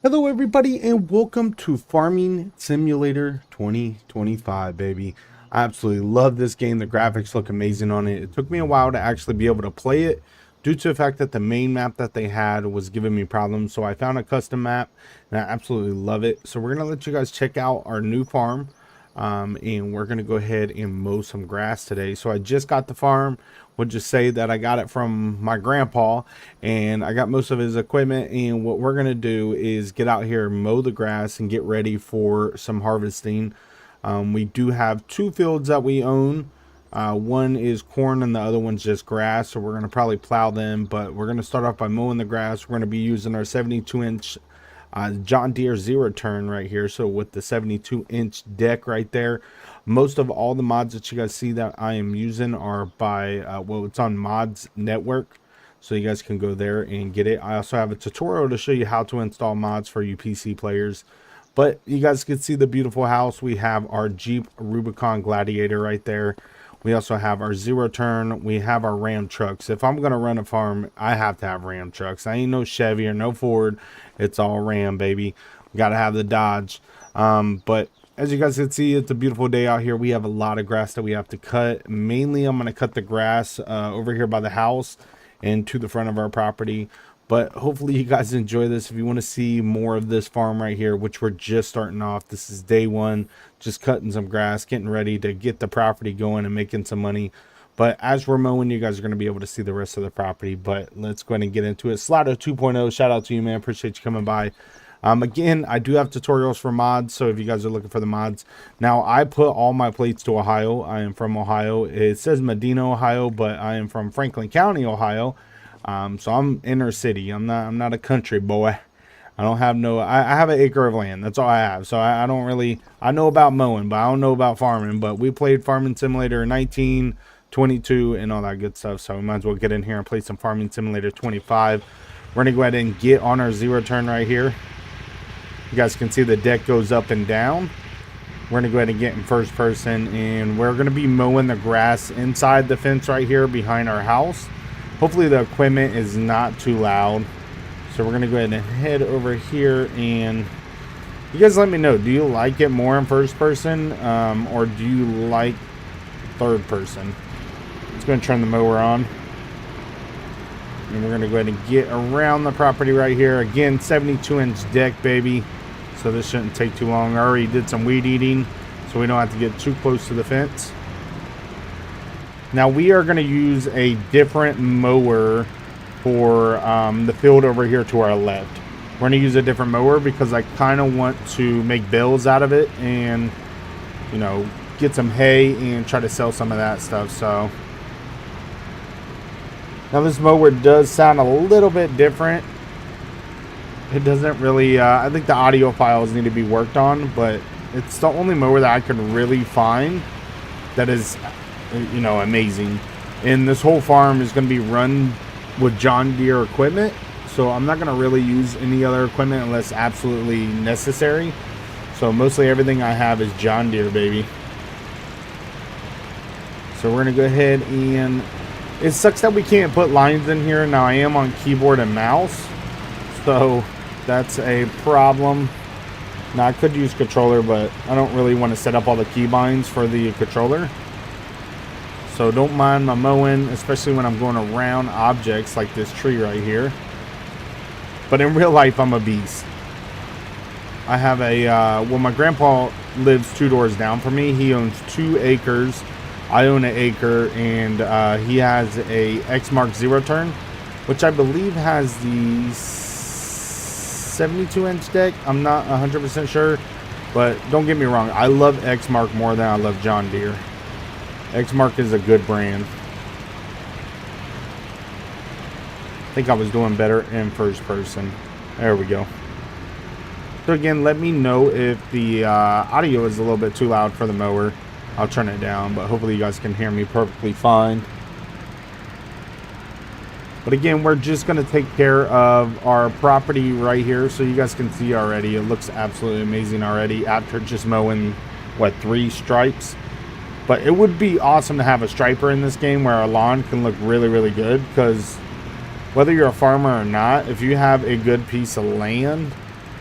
Hello everybody and welcome to Farming Simulator 2025, baby. I absolutely love this game. The graphics look amazing on it. It took me a while to actually be able to play it due to the fact that the main map that they had was giving me problems. So I found a custom map and I absolutely love it. So we're going to let you guys check out our new farm. And we're going to go ahead and mow some grass today. So I just got the farm. Would just say that I got it from my grandpa and I got most of his equipment, and what we're going to do is get out here, mow the grass and get ready for some harvesting. We do have two fields that we own. One is corn and the other one's just grass, so we're going to probably plow them, but we're going to start off by mowing the grass. We're going to be using our 72-inch John Deere zero turn right here. So with the 72-inch deck right there, most of all the mods that you guys see that I am using are by well, it's on Mods Network, so you guys can go there and get it. I also have a tutorial to show you how to install mods for you PC players. But you guys can see the beautiful house. We have our Jeep Rubicon Gladiator right there. We also have our zero turn. We have our Ram trucks. If I'm going to run a farm, I have to have Ram trucks. I ain't no Chevy or no Ford. It's all Ram, baby. Got to have the Dodge. But as you guys can see, it's a beautiful day out here. We have a lot of grass that we have to cut. Mainly, I'm going to cut the grass over here by the house and to the front of our property. But hopefully you guys enjoy this. If you want to see more of this farm right here, which we're just starting off, this is day one, just cutting some grass, getting ready to get the property going and making some money. But as we're mowing, you guys are going to be able to see the rest of the property. But let's go ahead and get into it. Slider 2.0, shout out to you, man. Appreciate you coming by. Again, I do have tutorials for mods, so if you guys are looking for the mods. Now, I put all my plates to Ohio. I am from Ohio. It says Medina, Ohio, but I am from Franklin County, Ohio. So I'm inner city. I'm not a country boy. I don't have no, I have an acre of land. That's all I have. So I don't really, I know about mowing, but I don't know about farming. But we played Farming Simulator 19, 22, and all that good stuff. So we might as well get in here and play some Farming Simulator 25. We're going to go ahead and get on our zero turn right here. You guys can see the deck goes up and down. We're going to go ahead and get in first person, and we're going to be mowing the grass inside the fence right here behind our house. Hopefully the equipment is not too loud. So we're going to go ahead and head over here, and you guys let me know, do you like it more in first person or do you like third person? Let's go and turn the mower on. And we're going to go ahead and get around the property right here. Again, 72-inch deck, baby. So this shouldn't take too long. I already did some weed eating, so we don't have to get too close to the fence. Now we are going to use a different mower for the field over here to our left. We're going to use a different mower because I kind of want to make bales out of it and, you know, get some hay and try to sell some of that stuff. So now this mower does sound a little bit different. It doesn't really, I think the audio files need to be worked on, but it's the only mower that I could really find that is, you know, amazing. And this whole farm is going to be run with John Deere equipment, so I'm not going to really use any other equipment unless absolutely necessary. So mostly everything I have is John Deere, baby. So we're going to go ahead, and it sucks that we can't put lines in here. Now I am on keyboard and mouse, so that's a problem. Now I could use controller, but I don't really want to set up all the keybinds for the controller. So don't mind my mowing, especially when I'm going around objects like this tree right here. But in real life, I'm a beast. I have a, well, my grandpa lives 2 doors down from me. He owns 2 acres. I own an acre, and he has a Exmark zero turn, which I believe has the 72-inch deck. I'm not 100% sure, but don't get me wrong. I love Exmark more than I love John Deere. Exmark is a good brand. I think I was doing better in first person. There we go. So again, let me know if the audio is a little bit too loud for the mower. I'll turn it down, but hopefully you guys can hear me perfectly fine. But again, we're just going to take care of our property right here, so you guys can see already. It looks absolutely amazing already after just mowing, what, 3 stripes. But it would be awesome to have a striper in this game where our lawn can look really, really good, because whether you're a farmer or not, if you have a good piece of land,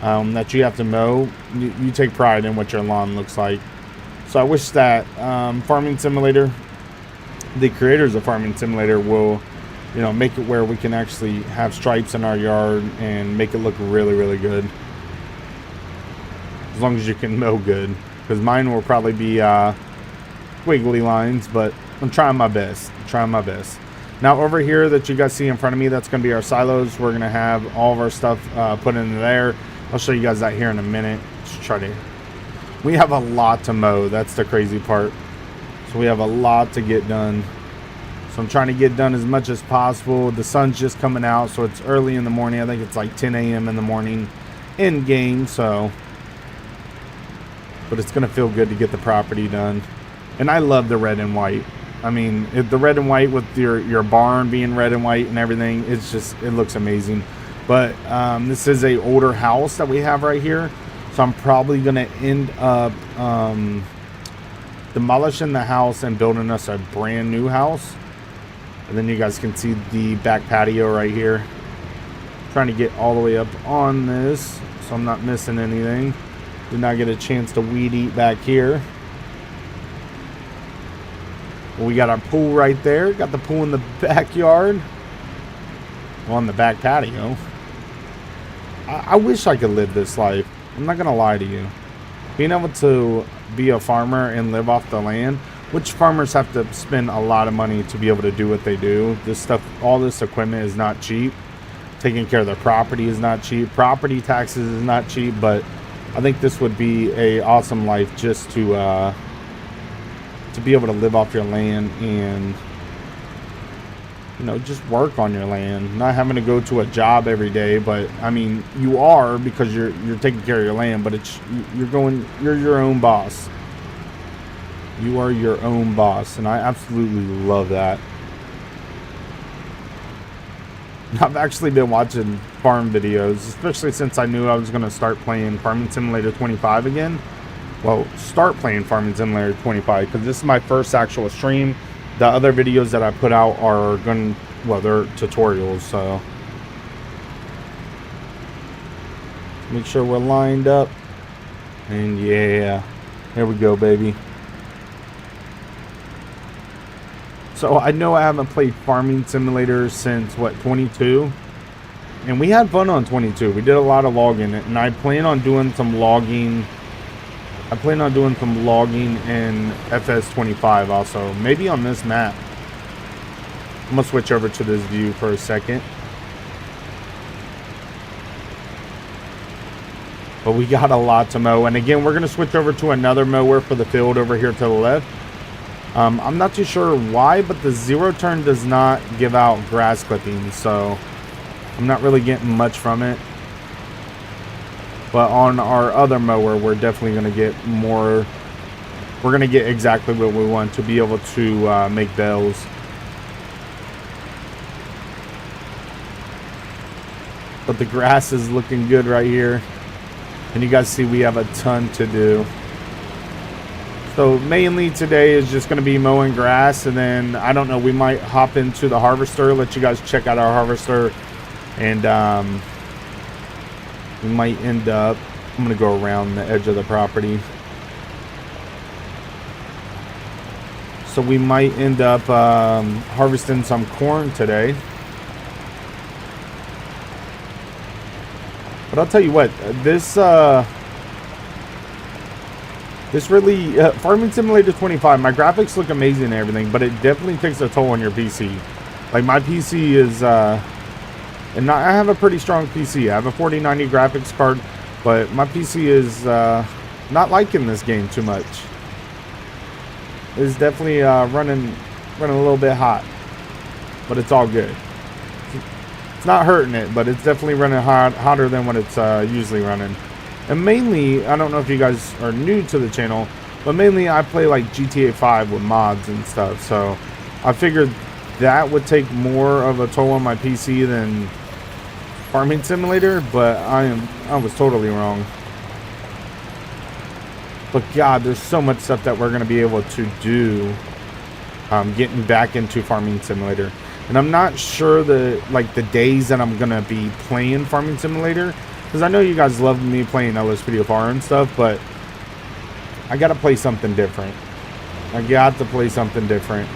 that you have to mow, you take pride in what your lawn looks like. So I wish that Farming Simulator, the creators of Farming Simulator, will, you know, make it where we can actually have stripes in our yard and make it look really, really good. As long as you can mow good, because mine will probably be wiggly lines, but I'm trying my best. Now over here that you guys see in front of me, that's going to be our silos. We're going to have all of our stuff put into there. I'll show you guys that here in a minute. Just try to. We have a lot to mow. That's the crazy part. So we have a lot to get done. So I'm trying to get done as much as possible. The sun's just coming out, so it's early in the morning. I think it's like 10 a.m. in the morning in game. So, but it's going to feel good to get the property done. And I love the red and white. I mean, the red and white with your barn being red and white and everything, it's just, it looks amazing. But this is a older house that we have right here. So I'm probably going to end up demolishing the house and building us a brand new house. And then you guys can see the back patio right here. Trying to get all the way up on this so I'm not missing anything. Did not get a chance to weed eat back here. We got our pool right there. Got the pool in the backyard. Well, on the back patio. I wish I could live this life. I'm not gonna lie to you. Being able to be a farmer and live off the land, which farmers have to spend a lot of money to be able to do what they do. This stuff, all this equipment is not cheap. Taking care of their property is not cheap. Property taxes is not cheap, but I think this would be a awesome life just to be able to live off your land and, you know, just work on your land, not having to go to a job every day. But I mean, you are, because you're taking care of your land, but it's you're your own boss. You are your own boss, and I absolutely love that. I've actually been watching farm videos, especially since I knew I was going to start playing Farming Simulator 25 again. Well, start playing Farming Simulator 25, because this is my first actual stream. The other videos that I put out are going to, well, they're tutorials, so make sure we're lined up. And yeah, there we go, baby. So I know I haven't played Farming Simulator since, what, 22? And we had fun on 22. We did a lot of logging, and I plan on doing some logging. I plan on doing some logging in FS25 also. Maybe on this map. I'm going to switch over to this view for a second. But we got a lot to mow. And again, we're going to switch over to another mower for the field over here to the left. I'm not too sure why, but the zero turn does not give out grass clippings, so I'm not really getting much from it. But on our other mower, we're definitely going to get more. We're going to get exactly what we want to be able to make bales. But the grass is looking good right here. And you guys see we have a ton to do. So mainly today is just going to be mowing grass, and then I don't know, we might hop into the harvester, let you guys check out our harvester, and we might end up, I'm going to go around the edge of the property. So we might end up harvesting some corn today. But I'll tell you what, this really, Farming Simulator 25, my graphics look amazing and everything, but it definitely takes a toll on your PC. Like, my PC is, and I have a pretty strong PC. I have a 4090 graphics card, but my PC is not liking this game too much. It's definitely running a little bit hot, but it's all good. It's not hurting it, but it's definitely running hotter than what it's usually running. And mainly, I don't know if you guys are new to the channel, but mainly I play like GTA 5 with mods and stuff. So I figured that would take more of a toll on my PC than Farming Simulator, but I was totally wrong. But God, there's so much stuff that we're going to be able to do getting back into Farming Simulator. And I'm not sure the days that I'm going to be playing Farming Simulator. Because I know you guys love me playing Ellis Video Farm and stuff, but I got to play something different. I got to play something different.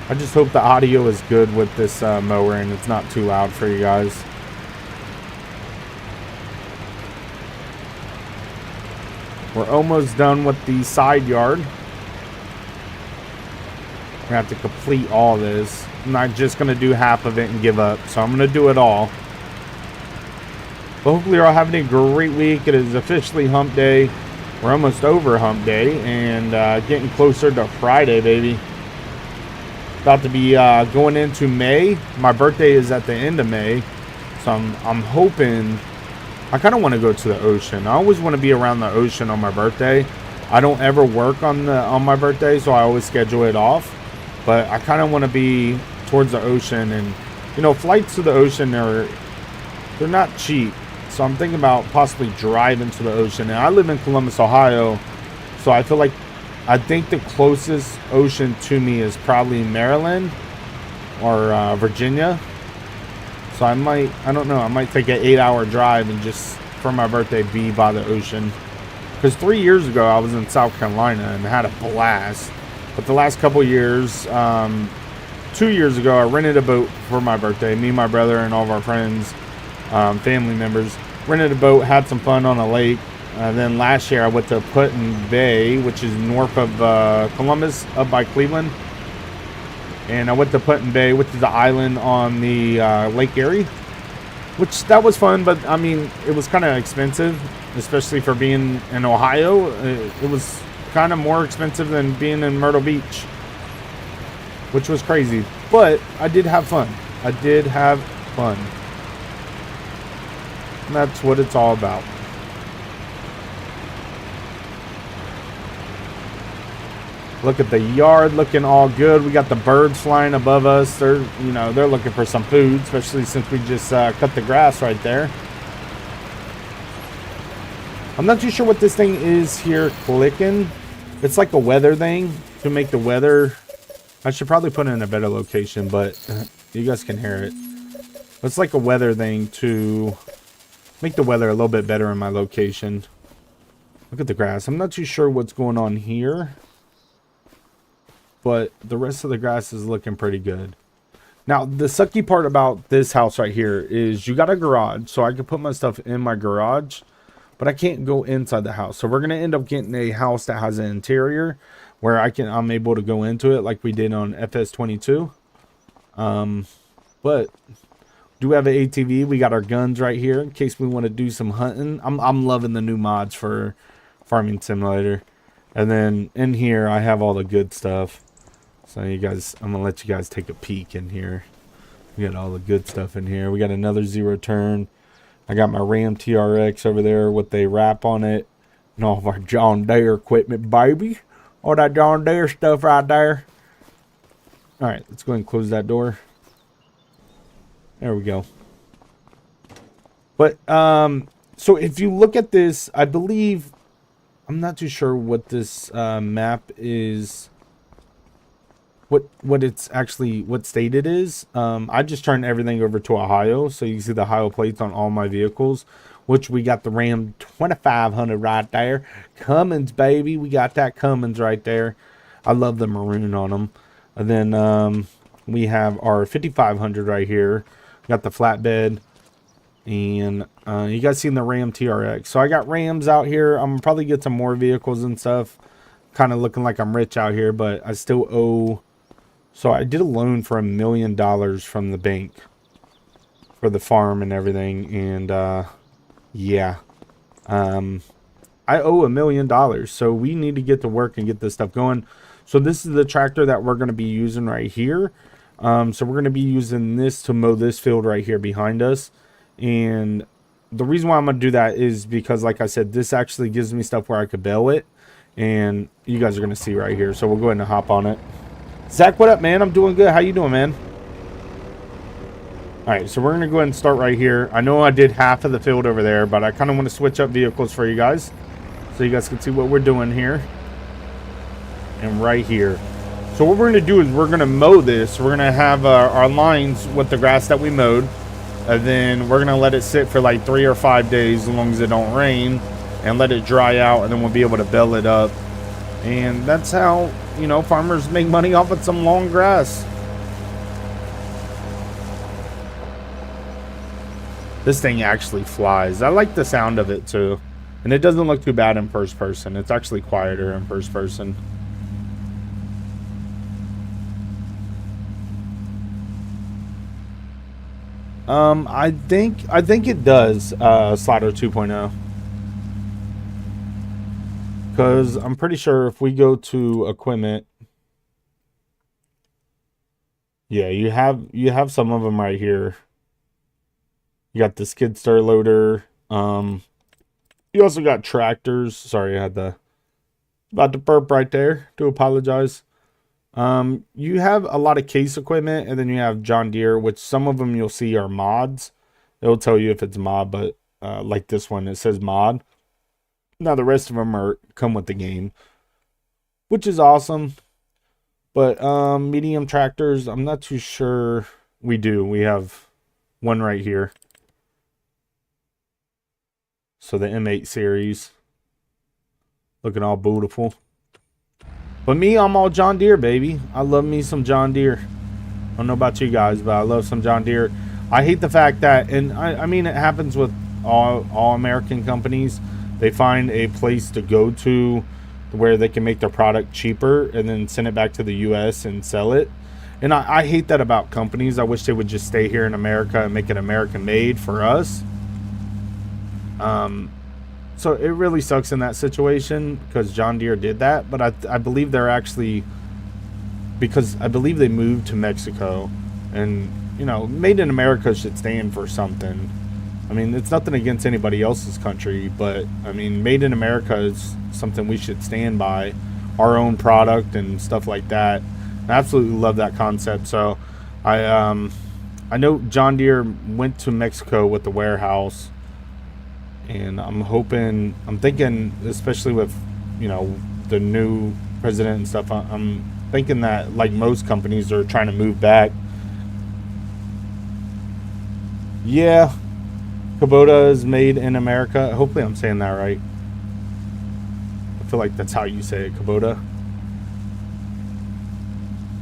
I just hope the audio is good with this mower and it's not too loud for you guys. We're almost done with the side yard. We're gonna have to complete all this. I'm not just gonna do half of it and give up, so I'm gonna do it all. But hopefully you're all having a great week. It is officially hump day. We're almost over hump day and getting closer to Friday, baby. About to be going into May. My birthday is at the end of May, so I'm hoping. I kind of want to go to the ocean. I always want to be around the ocean on my birthday. I don't ever work on my birthday, so I always schedule it off. But I kind of want to be towards the ocean, and you know, flights to the ocean they're not cheap. So I'm thinking about possibly driving to the ocean. And I live in Columbus, Ohio, so I feel like I think the closest ocean to me is probably Maryland or Virginia. So I don't know, I might take an 8-hour drive and just for my birthday be by the ocean. Because 3 years ago I was in South Carolina and had a blast. But the last couple years, 2 years ago, I rented a boat for my birthday. Me, my brother, and all of our friends, family members, rented a boat, had some fun on a lake. Then last year I went to Put-in Bay, which is north of Columbus, up by Cleveland. And I went to Put-in Bay, which is the island on the Lake Erie. Which, that was fun, but I mean, it was kind of expensive, especially for being in Ohio. It was kind of more expensive than being in Myrtle Beach, which was crazy. But I did have fun. I did have fun. And that's what it's all about. Look at the yard looking all good. We got the birds flying above us. They're looking for some food, especially since we just cut the grass right there. I'm not too sure what this thing is here clicking. It's like a weather thing to make the weather. I should probably put it in a better location, but you guys can hear it. It's like a weather thing to make the weather a little bit better in my location. Look at the grass. I'm not too sure what's going on here, but the rest of the grass is looking pretty good. Now, the sucky part about this house right here is you got a garage, so I can put my stuff in my garage, but I can't go inside the house. So we're going to end up getting a house that has an interior where I'm able to go into it like we did on FS22. But do have an ATV. We got our guns right here in case we want to do some hunting. I'm loving the new mods for Farming Simulator. And then in here, I have all the good stuff. So you guys, I'm gonna let you guys take a peek in here. We got all the good stuff in here. We got another zero turn. I got my Ram TRX over there with a wrap on it, and all of our John Deere equipment, baby. All that John Deere stuff right there. All right, let's go ahead and close that door. There we go. But so if you look at this, I believe, I'm not too sure what this map is. What it's actually, what state it is. I just turned everything over to Ohio, so you can see the Ohio plates on all my vehicles, which we got the Ram 2500 right there. Cummins, baby, we got that Cummins right there. I love the maroon on them. And then we have our 5500 right here. Got the flatbed, and you guys seen the Ram TRX. So I got Rams out here. I'm gonna probably get some more vehicles and stuff. Kind of looking like I'm rich out here, but I still owe. So I did a loan for $1 million from the bank for the farm and everything, and yeah, I owe $1 million. So we need to get to work and get this stuff going. So this is the tractor that we're going to be using right here. So we're going to be using this to mow this field right here behind us. And the reason why I'm going to do that is because, like I said, this actually gives me stuff where I could bale it. And you guys are going to see right here. So we'll go ahead and hop on it. Zach, what up, man? I'm doing good. How you doing, man? All right, so we're going to go ahead and start right here. I know I did half of the field over there, but I kind of want to switch up vehicles for you guys so you guys can see what we're doing here and right here. So what we're going to do is we're going to mow this. We're going to have our lines with the grass that we mowed. And then we're going to let it sit for like 3 or 5 days, as long as it don't rain, and let it dry out. And then we'll be able to bale it up. And that's how, you know, farmers make money off of some long grass. This thing actually flies. I like the sound of it too. And it doesn't look too bad in first person. It's actually quieter in first person. I think it does, Slider 2.0. Because I'm pretty sure if we go to equipment, yeah, you have some of them right here. You got the skid steer loader. You also got tractors. Sorry, I had about to burp right there. Do apologize. You have a lot of case equipment, and then you have John Deere, which some of them you'll see are mods. It'll tell you if it's mod, but like this one, it says mod. Now the rest of them come with the game, which is awesome. But medium tractors, I'm not too sure. We do. We have one right here. So the M8 series, looking all beautiful. But me, I'm all John Deere, baby. I love me some John Deere. I don't know about you guys, but I love some John Deere. I hate the fact that, and I mean, it happens with all American companies. They find a place to go to where they can make their product cheaper and then send it back to the US and sell it. And I hate that about companies. I wish they would just stay here in America and make it American made for us. So it really sucks in that situation because John Deere did that, but I believe they're actually, because I believe they moved to Mexico, and you know, made in America should stand for something. I mean, it's nothing against anybody else's country, but I mean, made in America is something we should stand by, our own product and stuff like that. I absolutely love that concept. So I know John Deere went to Mexico with the warehouse. And I'm thinking, especially with, you know, the new president and stuff, I'm thinking that, like most companies, are trying to move back. Yeah, Kubota is made in America. Hopefully I'm saying that right. I feel like that's how you say it, Kubota.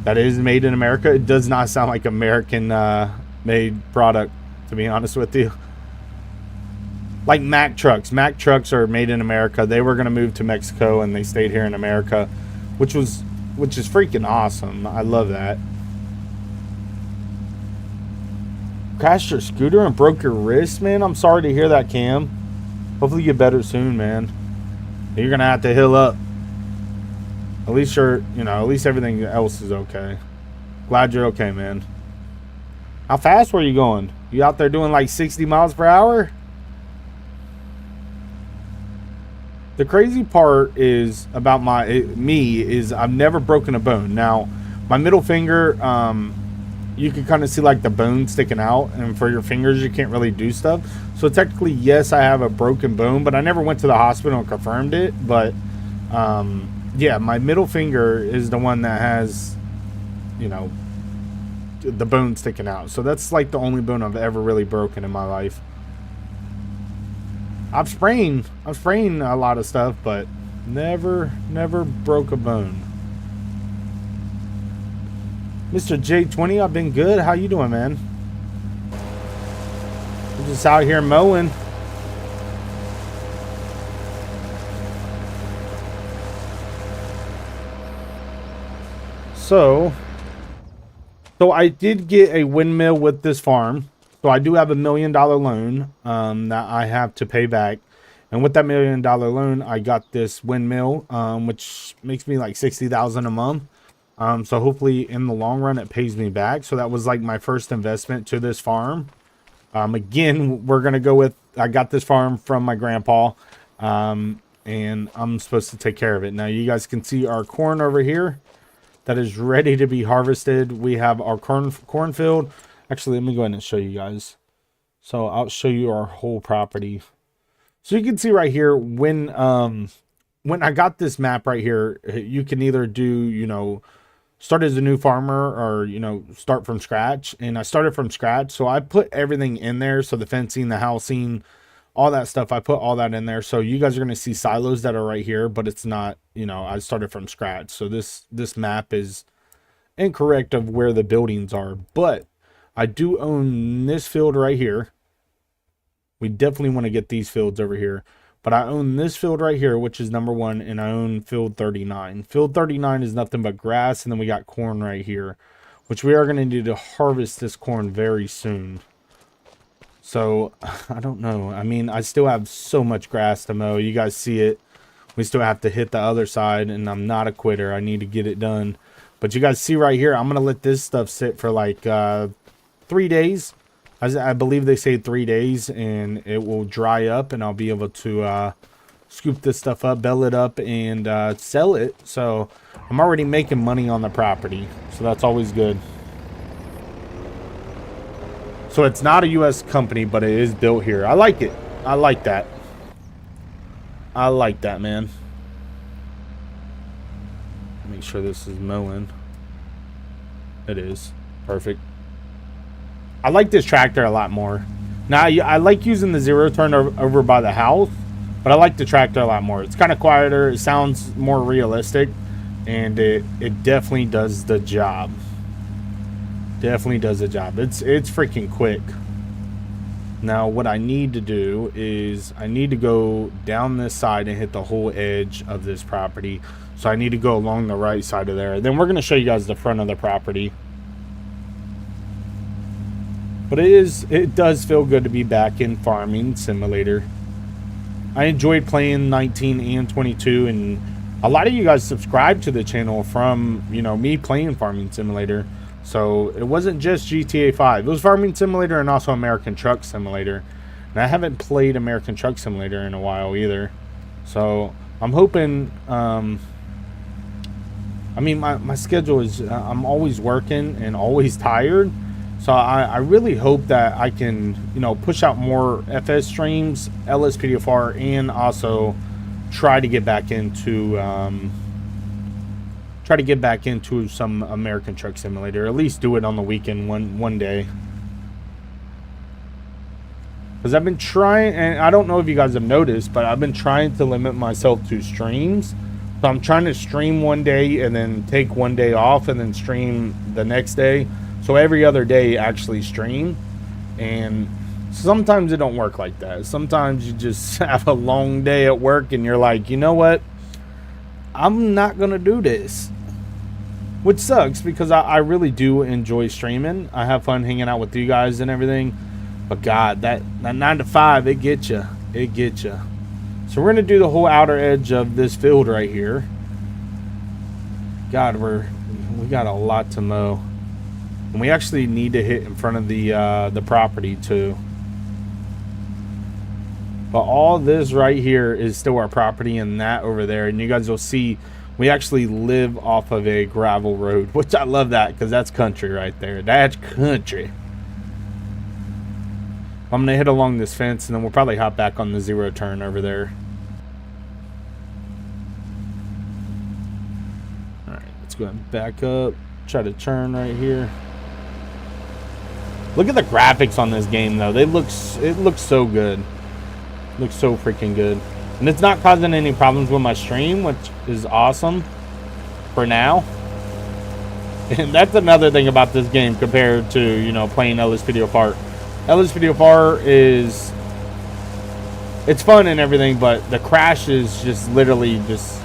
That is made in America. It does not sound like American made product, to be honest with you. Like Mack trucks. Mack trucks are made in America. They were going to move to Mexico and they stayed here in America, which is freaking awesome. I love that. Crashed your scooter and broke your wrist, man? I'm sorry to hear that, Cam. Hopefully you get better soon, man. You're going to have to heal up. At least at least everything else is okay. Glad you're okay, man. How fast were you going? You out there doing like 60 miles per hour? The crazy part is about me is I've never broken a bone. Now, my middle finger, you can kind of see like the bone sticking out, and for your fingers, you can't really do stuff. So technically, yes, I have a broken bone, but I never went to the hospital and confirmed it. But yeah, my middle finger is the one that has, you know, the bone sticking out. So that's like the only bone I've ever really broken in my life. I've sprained a lot of stuff, but never broke a bone. Mr. J20, I've been good. How you doing, man? I'm just out here mowing. So I did get a windmill with this farm. So I do have $1 million loan that I have to pay back. And with that $1 million loan, I got this windmill, which makes me like $60,000 a month. So hopefully in the long run, it pays me back. So that was like my first investment to this farm. Again, we're going to go with, I got this farm from my grandpa, and I'm supposed to take care of it. Now you guys can see our corn over here that is ready to be harvested. We have our cornfield. Actually, let me go ahead and show you guys. So I'll show you our whole property. So you can see right here, when I got this map right here, you can either do, you know, start as a new farmer, or start from scratch. And I started from scratch, so I put everything in there. So the fencing, the housing, all that stuff, I put all that in there. So you guys are going to see silos that are right here, but it's not, I started from scratch. So this map is incorrect of where the buildings are, but I do own this field right here. We definitely want to get these fields over here, but I own this field right here, which is number 1, and I own field 39. Field 39 is nothing but grass, and then we got corn right here, which we are going to need to harvest this corn very soon. So I don't know. I mean, I still have so much grass to mow. You guys see it. We still have to hit the other side, and I'm not a quitter. I need to get it done. But you guys see right here, I'm going to let this stuff sit for like 3 days. I believe they say 3 days, and it will dry up, and I'll be able to scoop this stuff up, bale it up, and sell it. So I'm already making money on the property, so that's always good. So it's not a U.S. company, but it is built here. I like it. I like that. I like that, man. Make sure this is mowing. It is. Perfect. I like this tractor a lot more. Now, I like using the zero turn over by the house, but I like the tractor a lot more. It's kind of quieter. It sounds more realistic, and it definitely does the job. Definitely does the job. It's freaking quick. Now, what I need to do is I need to go down this side and hit the whole edge of this property. So I need to go along the right side of there. Then we're going to show you guys the front of the property. But it does feel good to be back in Farming Simulator. I enjoyed playing 19 and 22, and a lot of you guys subscribed to the channel from, me playing Farming Simulator. So it wasn't just GTA 5. It was Farming Simulator and also American Truck Simulator. And I haven't played American Truck Simulator in a while either. So I'm hoping, I mean, my schedule is, I'm always working and always tired. So I really hope that I can, push out more FS streams, LSPDFR, and also try to get back into, some American Truck Simulator. At least do it on the weekend one day. Because I've been trying, and I don't know if you guys have noticed, but I've been trying to limit myself to streams. So I'm trying to stream one day and then take one day off and then stream the next day. So every other day actually stream. And sometimes it don't work like that. Sometimes you just have a long day at work and you're like, you know what? I'm not going to do this. Which sucks because I really do enjoy streaming. I have fun hanging out with you guys and everything. But God, that 9 to 5, it gets you. It gets you. So we're going to do the whole outer edge of this field right here. God, we got a lot to mow. And we actually need to hit in front of the property too. But all this right here is still our property, and that over there. And you guys will see we actually live off of a gravel road, which I love that because that's country right there. That's country. I'm going to hit along this fence, and then we'll probably hop back on the zero turn over there. Alright, let's go ahead and back up. Try to turn right here. Look at the graphics on this game, though. It looks so good. Looks so freaking good. And it's not causing any problems with my stream, which is awesome for now. And that's another thing about this game compared to, playing LSPDFR. LSPDFR is, it's fun and everything, but the crashes just literally just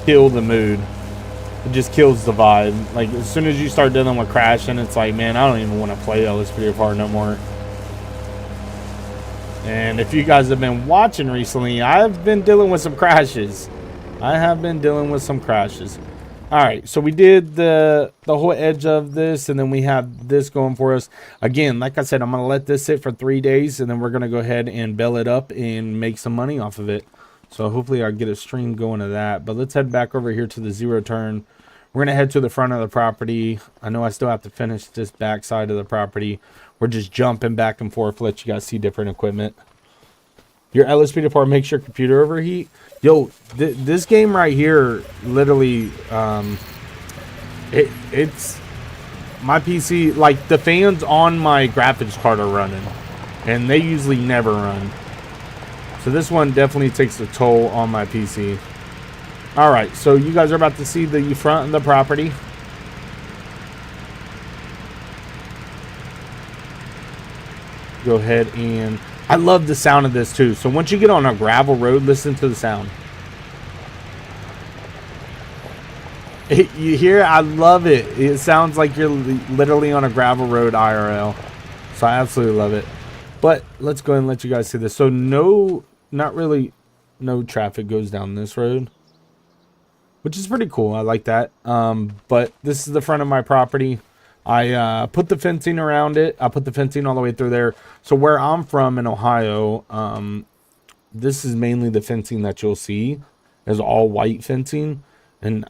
kill the mood. It just kills the vibe. Like, as soon as you start dealing with crashing, it's like, man, I don't even want to play LSPDFR no more. And if you guys have been watching recently, I've been dealing with some crashes. I have been dealing with some crashes. Alright, so we did the whole edge of this, and then we have this going for us. Again, like I said, I'm going to let this sit for 3 days, and then we're going to go ahead and bale it up and make some money off of it. So hopefully I'll get a stream going to that. But let's head back over here to the zero turn. We're going to head to the front of the property. I know I still have to finish this back side of the property. We're just jumping back and forth, let you guys see different equipment. Your LSPDFR makes your computer overheat. Yo, this game right here, literally, It's my PC, like the fans on my graphics card are running, and they usually never run. So this one definitely takes a toll on my PC. All right, so you guys are about to see the front of the property. Go ahead, and I love the sound of this too. So once you get on a gravel road, listen to the sound. You hear? I love it. It sounds like you're literally on a gravel road IRL. So I absolutely love it. But let's go ahead and let you guys see this. So not really, no traffic goes down this road, which is pretty cool. I like that. But this is the front of my property. I put the fencing around it. I put the fencing all the way through there. So where I'm from in Ohio, this is mainly the fencing that you'll see is all white fencing. And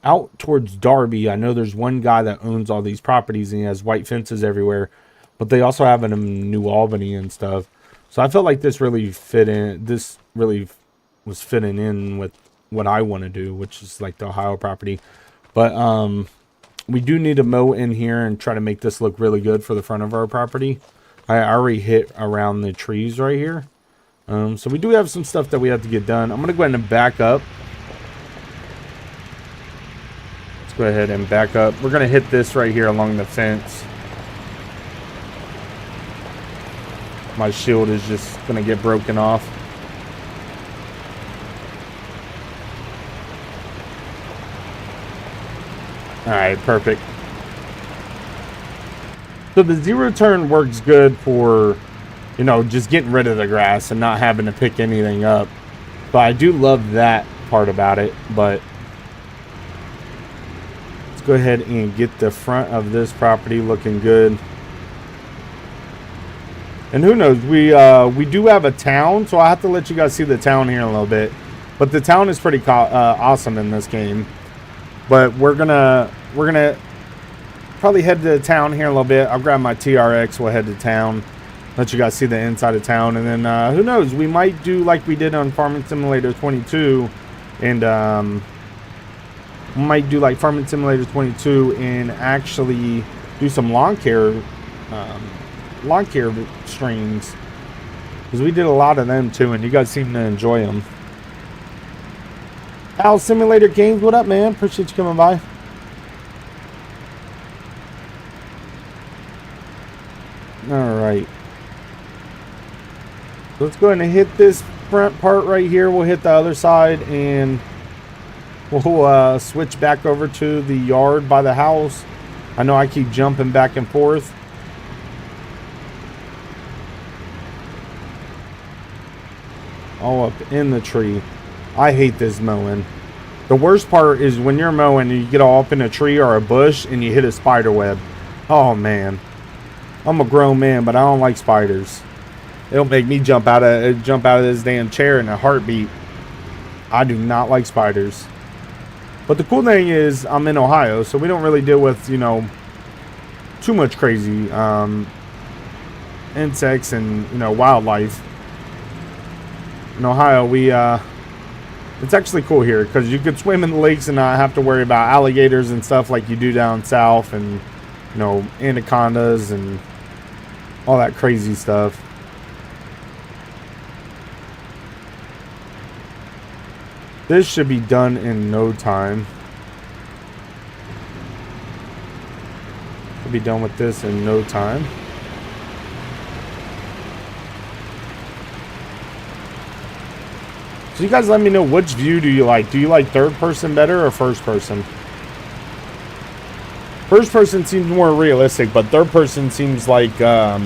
out towards Darby, I know there's one guy that owns all these properties and he has white fences everywhere, but they also have them in New Albany and stuff. So I felt like this really fit in. This really was fitting in with what I want to do, which is like the Ohio property. But we do need to mow in here and try to make this look really good for the front of our property. I already hit around the trees right here. So we do have some stuff that we have to get done. I'm going to go ahead and back up. Go ahead and back up. We're going to hit this right here along the fence. My shield is just going to get broken off. All right, perfect. So the zero turn works good for, you know, just getting rid of the grass and not having to pick anything up. But I do love that part about it, but go ahead and get the front of this property looking good. And who knows, we do have a town, so I have to let you guys see the town here in a little bit. But the town is pretty awesome in this game. But we're gonna probably head to the town here in a little bit. I'll grab my TRX, we'll head to town, let you guys see the inside of town, and then who knows, we might do like we did on Farming Simulator 22 and might do like Farming Simulator 22 and actually do some lawn care streams, because we did a lot of them too, and you guys seem to enjoy them. Al Simulator Games, what up, man? Appreciate you coming by. All right, let's go ahead and hit this front part right here. We'll hit the other side and we'll switch back over to the yard by the house. I know I keep jumping back and forth. All up in the tree. I hate this mowing. The worst part is when you're mowing and you get all up in a tree or a bush and you hit a spider web. Oh man. I'm a grown man, but I don't like spiders. It'll make me jump out of this damn chair in a heartbeat. I do not like spiders. But the cool thing is I'm in Ohio, so we don't really deal with, you know, too much crazy insects and, you know, wildlife. In Ohio, it's actually cool here because you could swim in the lakes and not have to worry about alligators and stuff like you do down south, and, you know, anacondas and all that crazy stuff. This should be done in no time. We'll be done with this in no time. So you guys let me know, which view do you like? Do you like third person better or first person? First person seems more realistic, but third person seems like, I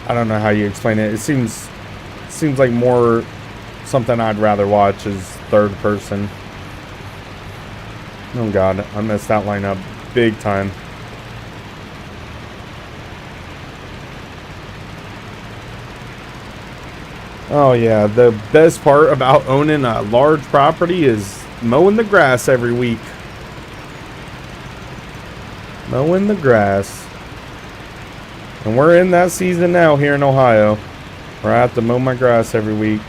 don't know how you explain it. It seems like more something I'd rather watch is third person. Oh god, I messed that line up big time. Oh yeah, the best part about owning a large property is mowing the grass every week. Mowing the grass. And we're in that season now here in Ohio, where I have to mow my grass every week.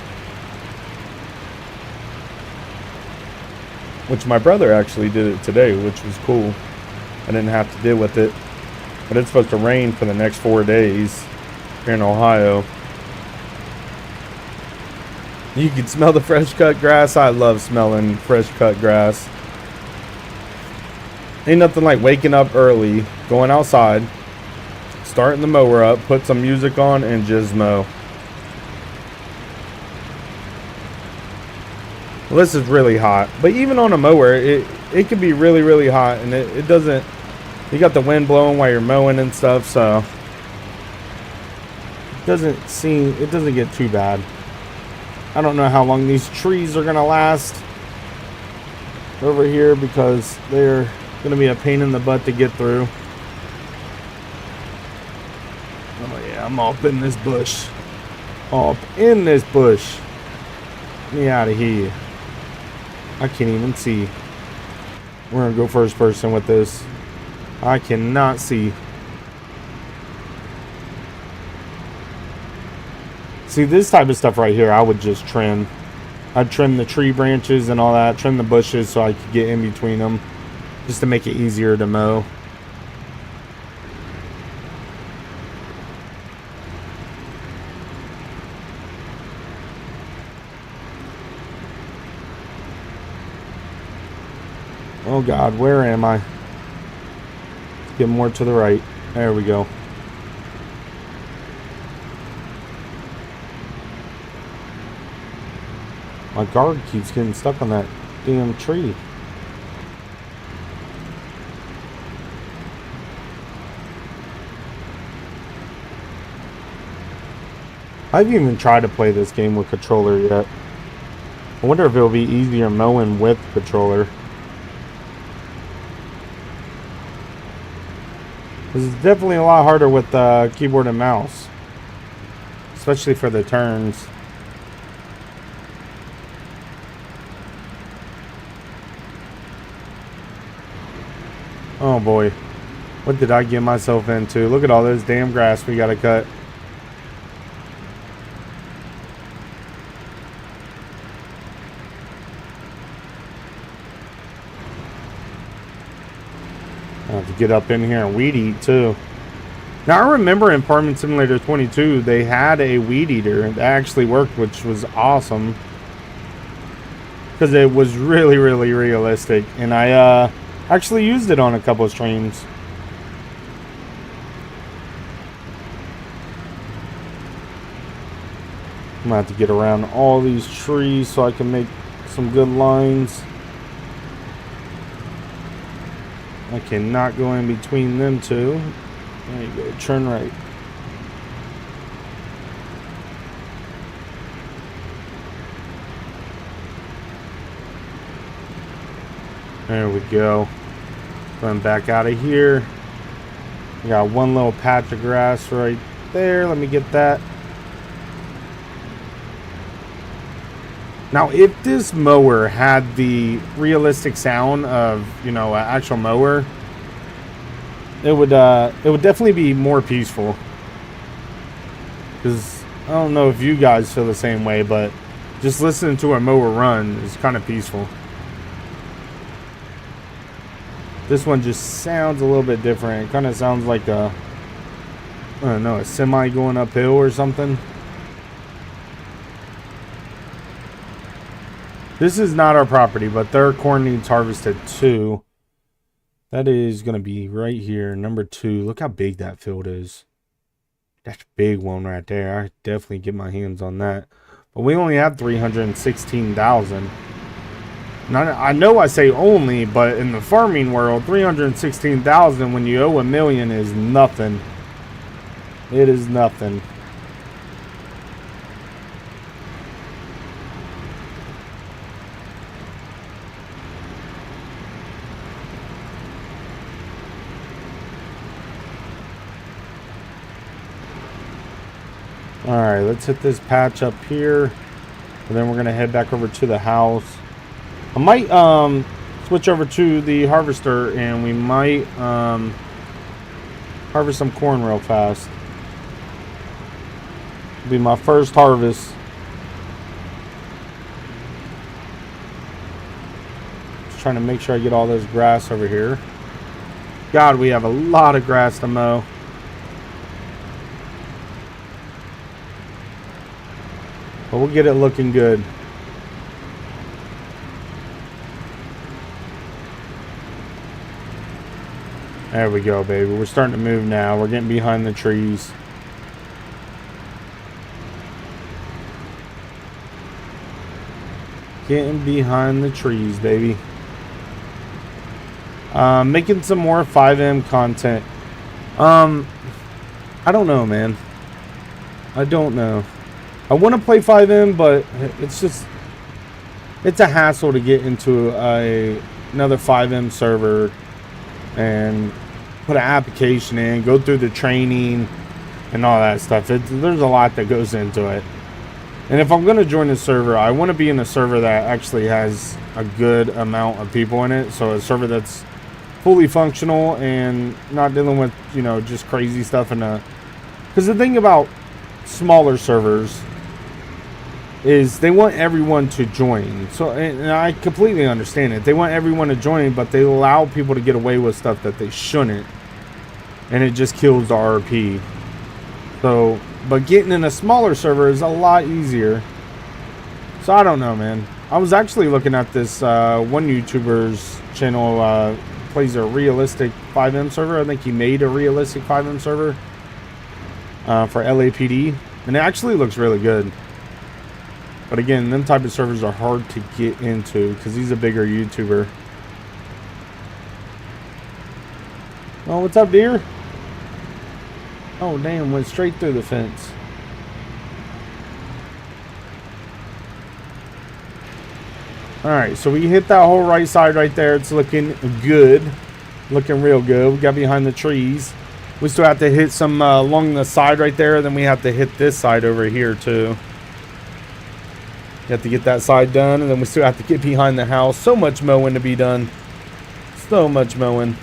which my brother actually did it today, which was cool. I didn't have to deal with it. But it's supposed to rain for the next 4 days here in Ohio. You can smell the fresh cut grass. I love smelling fresh cut grass. Ain't nothing like waking up early, going outside, starting the mower up, put some music on, and just mow. Well, this is really hot, but even on a mower, it can be really, really hot, and it doesn't. You got the wind blowing while you're mowing and stuff, so it doesn't get too bad. I don't know how long these trees are gonna last over here because they're gonna be a pain in the butt to get through. Oh yeah, I'm up in this bush. Up in this bush. Get me out of here. I can't even see. We're gonna go first person with this. I cannot see. See, this type of stuff right here, I would just trim. I'd trim the tree branches and all that, trim the bushes so I could get in between them, just to make it easier to mow. Oh God, where am I? Let's get more to the right. There we go. My guard keeps getting stuck on that damn tree. I haven't even tried to play this game with controller yet. I wonder if it'll be easier mowing with controller. This is definitely a lot harder with keyboard and mouse. Especially for the turns. Oh boy. What did I get myself into? Look at all this damn grass we gotta cut. I have to get up in here and weed eat too. Now I remember in Farming Simulator 22 they had a weed eater that actually worked, which was awesome. Because it was really, really realistic. And I actually used it on a couple of streams. I'm gonna have to get around all these trees so I can make some good lines. I cannot go in between them two. There you go, turn right. There we go. Going back out of here. We got one little patch of grass right there. Let me get that. Now, if this mower had the realistic sound of, you know, an actual mower, it would definitely be more peaceful. Because I don't know if you guys feel the same way, but just listening to a mower run is kind of peaceful. This one just sounds a little bit different. It kind of sounds like a, I don't know, a semi going uphill or something. This is not our property, but their corn needs harvested too. That is going to be right here, number 2. Look how big that field is. That's a big one right there. I definitely get my hands on that. But we only have 316,000. I know I say only, but in the farming world, 316,000 when you owe $1 million is nothing. It is nothing. Alright, let's hit this patch up here. And then we're going to head back over to the house. I might switch over to the harvester and we might harvest some corn real fast. It'll be my first harvest. trying to make sure I get all this grass over here. God, we have a lot of grass to mow. But we'll get it looking good. There we go, baby. We're starting to move now. We're getting behind the trees. Getting behind the trees, baby. Making some more 5M content. I don't know, man. I don't know. I want to play 5M, but it's a hassle to get into another 5M server and put an application in, go through the training and all that stuff. There's a lot that goes into it. And if I'm going to join a server, I want to be in a server that actually has a good amount of people in it. So a server that's fully functional and not dealing with, you know, just crazy stuff. Because the thing about smaller servers is they want everyone to join. So, and I completely understand it. They want everyone to join, but they allow people to get away with stuff that they shouldn't. And it just kills the RP. So, but getting in a smaller server is a lot easier. So I don't know, man. I was actually looking at this one YouTuber's channel, plays a realistic 5M server. I think he made a realistic 5M server for LAPD. And it actually looks really good. But again, them type of servers are hard to get into because he's a bigger YouTuber. Oh, what's up, Deere? Oh, damn, went straight through the fence. Alright, so we hit that whole right side right there. It's looking good. Looking real good. We got behind the trees. We still have to hit some along the side right there. Then we have to hit this side over here, too. You have to get that side done, and then we still have to get behind the house. So much mowing to be done. So much mowing.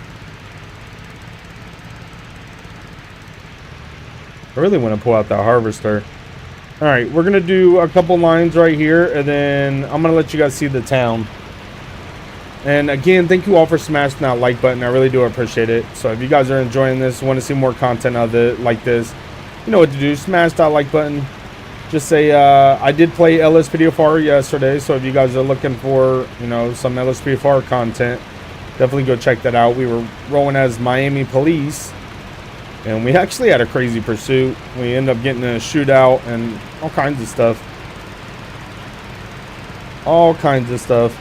I really want to pull out that harvester. Alright, we're going to do a couple lines right here, and then I'm going to let you guys see the town. And again, thank you all for smashing that like button. I really do appreciate it. So if you guys are enjoying this, want to see more content of it like this, you know what to do. Smash that like button. Just say, I did play LSPDFR yesterday, so if you guys are looking for, you know, some LSPDFR content, definitely go check that out. We were rolling as Miami Police, and we actually had a crazy pursuit. We ended up getting in a shootout and all kinds of stuff. All kinds of stuff.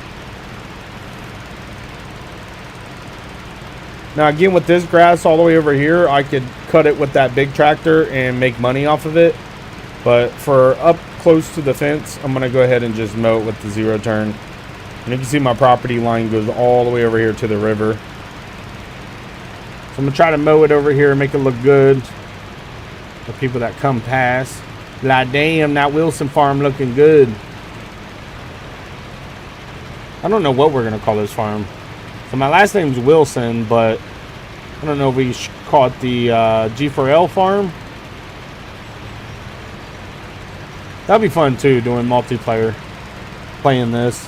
Now, again, with this grass all the way over here, I could cut it with that big tractor and make money off of it. But for up close to the fence, I'm going to go ahead and just mow it with the 0 turn. And you can see my property line goes all the way over here to the river. So I'm going to try to mow it over here and make it look good. The people that come past. Like, damn, that Wilson farm looking good. I don't know what we're going to call this farm. So my last name's Wilson, but I don't know if we should call it the G4L farm. That'd be fun too, doing multiplayer, playing this.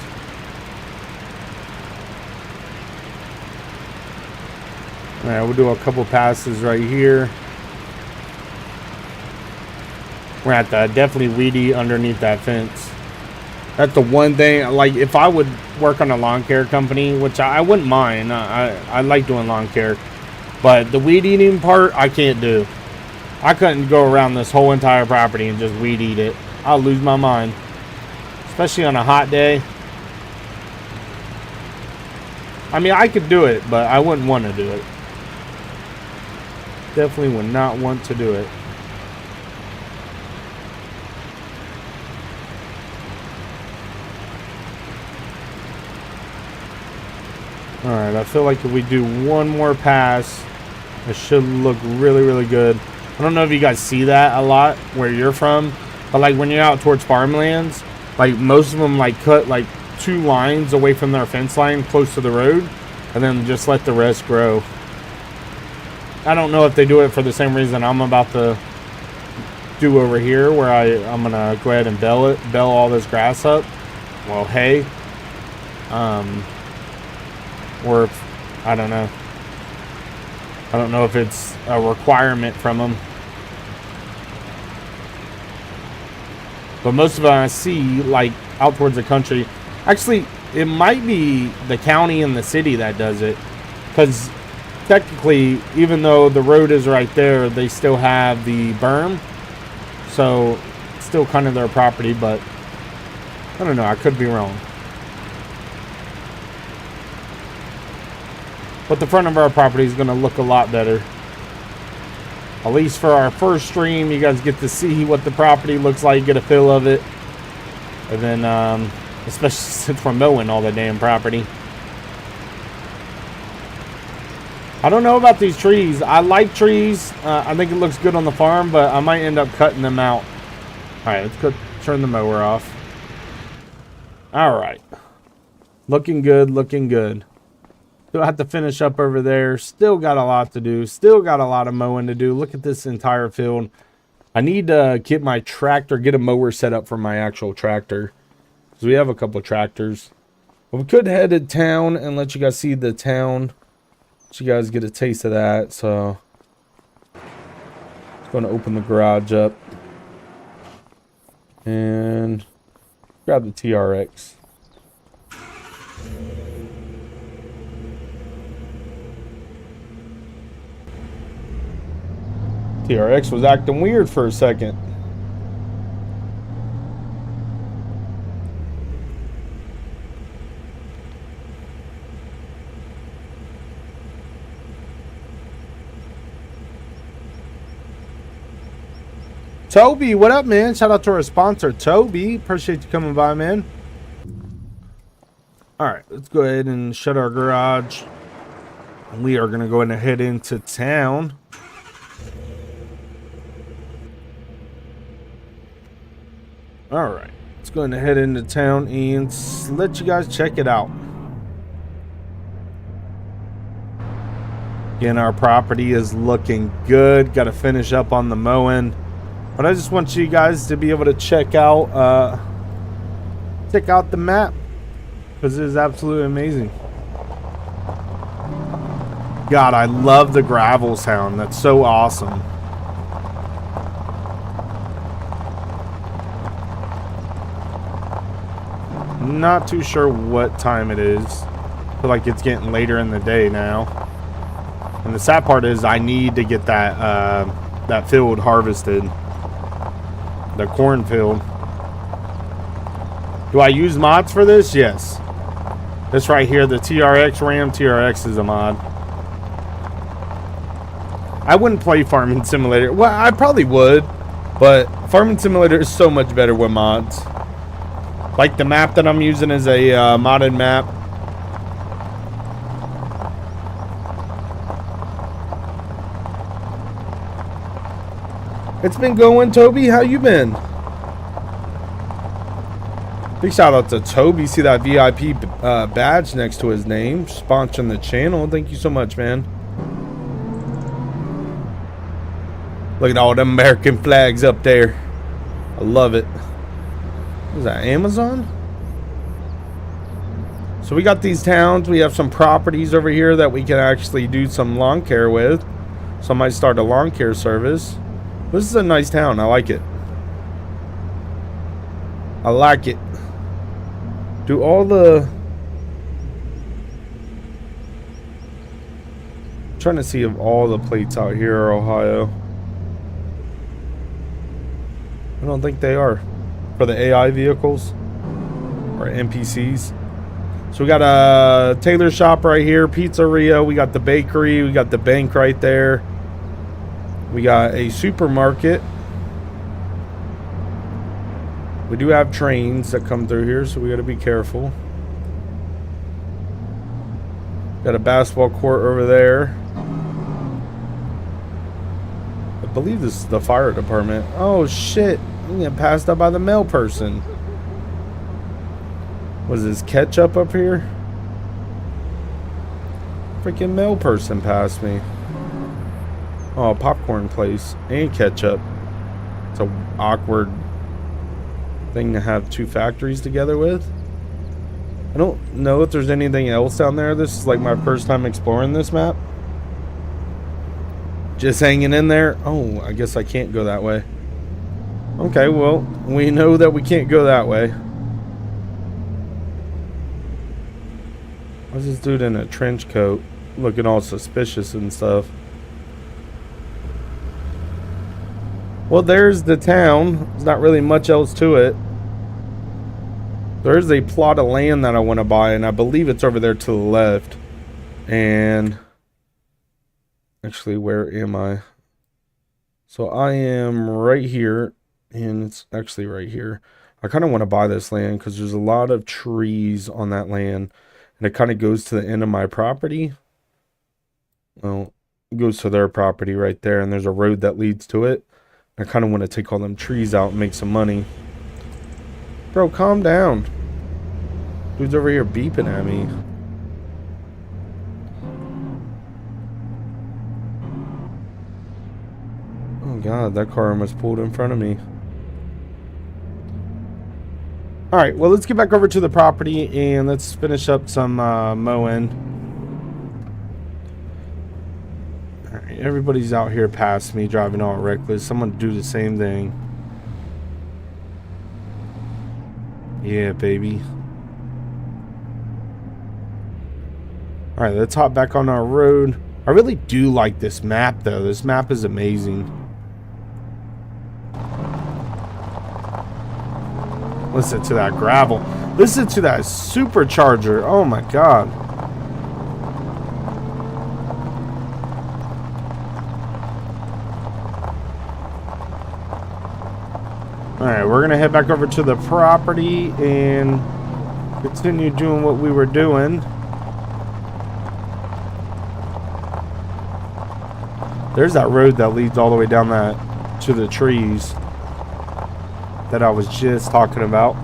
Alright, we'll do a couple passes right here. We're at that definitely weedy underneath that fence. That's the one thing, like if I would work on a lawn care company, which I wouldn't mind. I like doing lawn care, but the weed eating part I can't do. I couldn't go around this whole entire property and just weed eat it. I'll lose my mind, especially on a hot day. I mean, I could do it, but I wouldn't want to do it. Definitely would not want to do it. Alright, I feel like if we do one more pass, it should look really, really good. I don't know if you guys see that a lot where you're from. But like when you're out towards farmlands, like most of them like cut like 2 lines away from their fence line close to the road and then just let the rest grow. I don't know if they do it for the same reason I'm about to do over here, where I'm gonna go ahead and bell all this grass up. Well, hay. or if, I don't know. I don't know if it's a requirement from them. But most of them I see, like, out towards the country. Actually, it might be the county and the city that does it. Because technically, even though the road is right there, they still have the berm. So, it's still kind of their property, but I don't know. I could be wrong. But the front of our property is going to look a lot better. At least for our first stream, you guys get to see what the property looks like, get a feel of it. And then, especially since we're mowing all the damn property. I don't know about these trees. I like trees. I think it looks good on the farm, but I might end up cutting them out. Alright, let's go turn the mower off. Alright. Looking good, looking good. Still have to finish up over there. Still got a lot to do. Still got a lot of mowing to do. Look at this entire field. I need to get my tractor, get a mower set up for my actual tractor. Because we have a couple of tractors. But we could head to town and let you guys see the town. Let you guys get a taste of that. So, just going to open the garage up. And grab the TRX. TRX was acting weird for a second. Toby, what up, man? Shout out to our sponsor, Toby. Appreciate you coming by, man. Alright, let's go ahead and shut our garage. We are going to go ahead and head into town. Alright, let's go ahead and head into town and let you guys check it out. Again, our property is looking good. Got to finish up on the mowing. But I just want you guys to be able to check out the map. Because it is absolutely amazing. God, I love the gravel sound. That's so awesome. Not too sure what time it is. I feel like it's getting later in the day now. And the sad part is I need to get that field harvested. The cornfield. Do I use mods for this? Yes. This right here, the TRX Ram TRX is a mod. I wouldn't play Farming Simulator. Well, I probably would. But Farming Simulator is so much better with mods. Like the map that I'm using is a modded map. It's been going, Toby. How you been? Big shout out to Toby. See that VIP badge next to his name. Sponsoring the channel. Thank you so much, man. Look at all them American flags up there. I love it. Is that Amazon? So we got these towns. We have some properties over here that we can actually do some lawn care with. So I might start a lawn care service. This is a nice town. I like it. I like it. Do all the... I'm trying to see if all the plates out here are Ohio. I don't think they are. For the AI vehicles or NPCs. So we got a tailor shop right here, pizzeria, we got the bakery, we got the bank right there, we got a supermarket, we do have trains that come through here, so we got to be careful. Got a basketball court over there. I believe this is the fire department. Oh shit, I'm getting passed up by the mail person. Was this ketchup up here? Freaking mail person passed me. Oh, popcorn place and ketchup. It's a awkward thing to have two factories together with. I don't know if there's anything else down there. This is like my first time exploring this map. Just hanging in there. Oh, I guess I can't go that way. Okay, well, we know that we can't go that way. What's this dude in a trench coat looking all suspicious and stuff? Well, there's the town. There's not really much else to it. There's a plot of land that I want to buy, and I believe it's over there to the left. And actually, where am I? So I am right here, and it's actually right here. I kind of want to buy this land because there's a lot of trees on that land, and it kind of goes to the end of my property. Well, it goes to their property right there, and there's a road that leads to it. I kind of want to take all them trees out and make some money. Bro, calm down. Dude's over here beeping at me. Oh god, that car almost pulled in front of me. Alright, well, let's get back over to the property and let's finish up some mowing. Alright, everybody's out here past me driving all reckless. Someone do the same thing. Yeah, baby. Alright, let's hop back on our road. I really do like this map, though. This map is amazing. Listen to that gravel. Listen to that supercharger. Oh, my God. Alright, we're going to head back over to the property and continue doing what we were doing. There's that road that leads all the way down that to the trees that I was just talking about.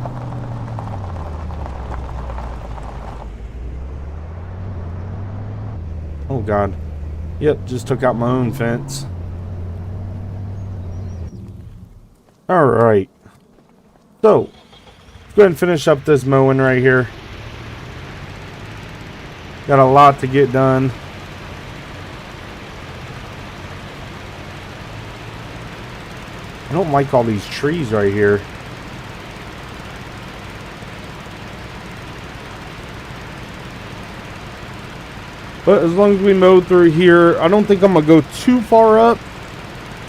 Oh god. Yep, just took out my own fence. Alright. So, let's go ahead and finish up this mowing right here. Got a lot to get done. I don't like all these trees right here. But as long as we mow through here, I don't think I'm going to go too far up.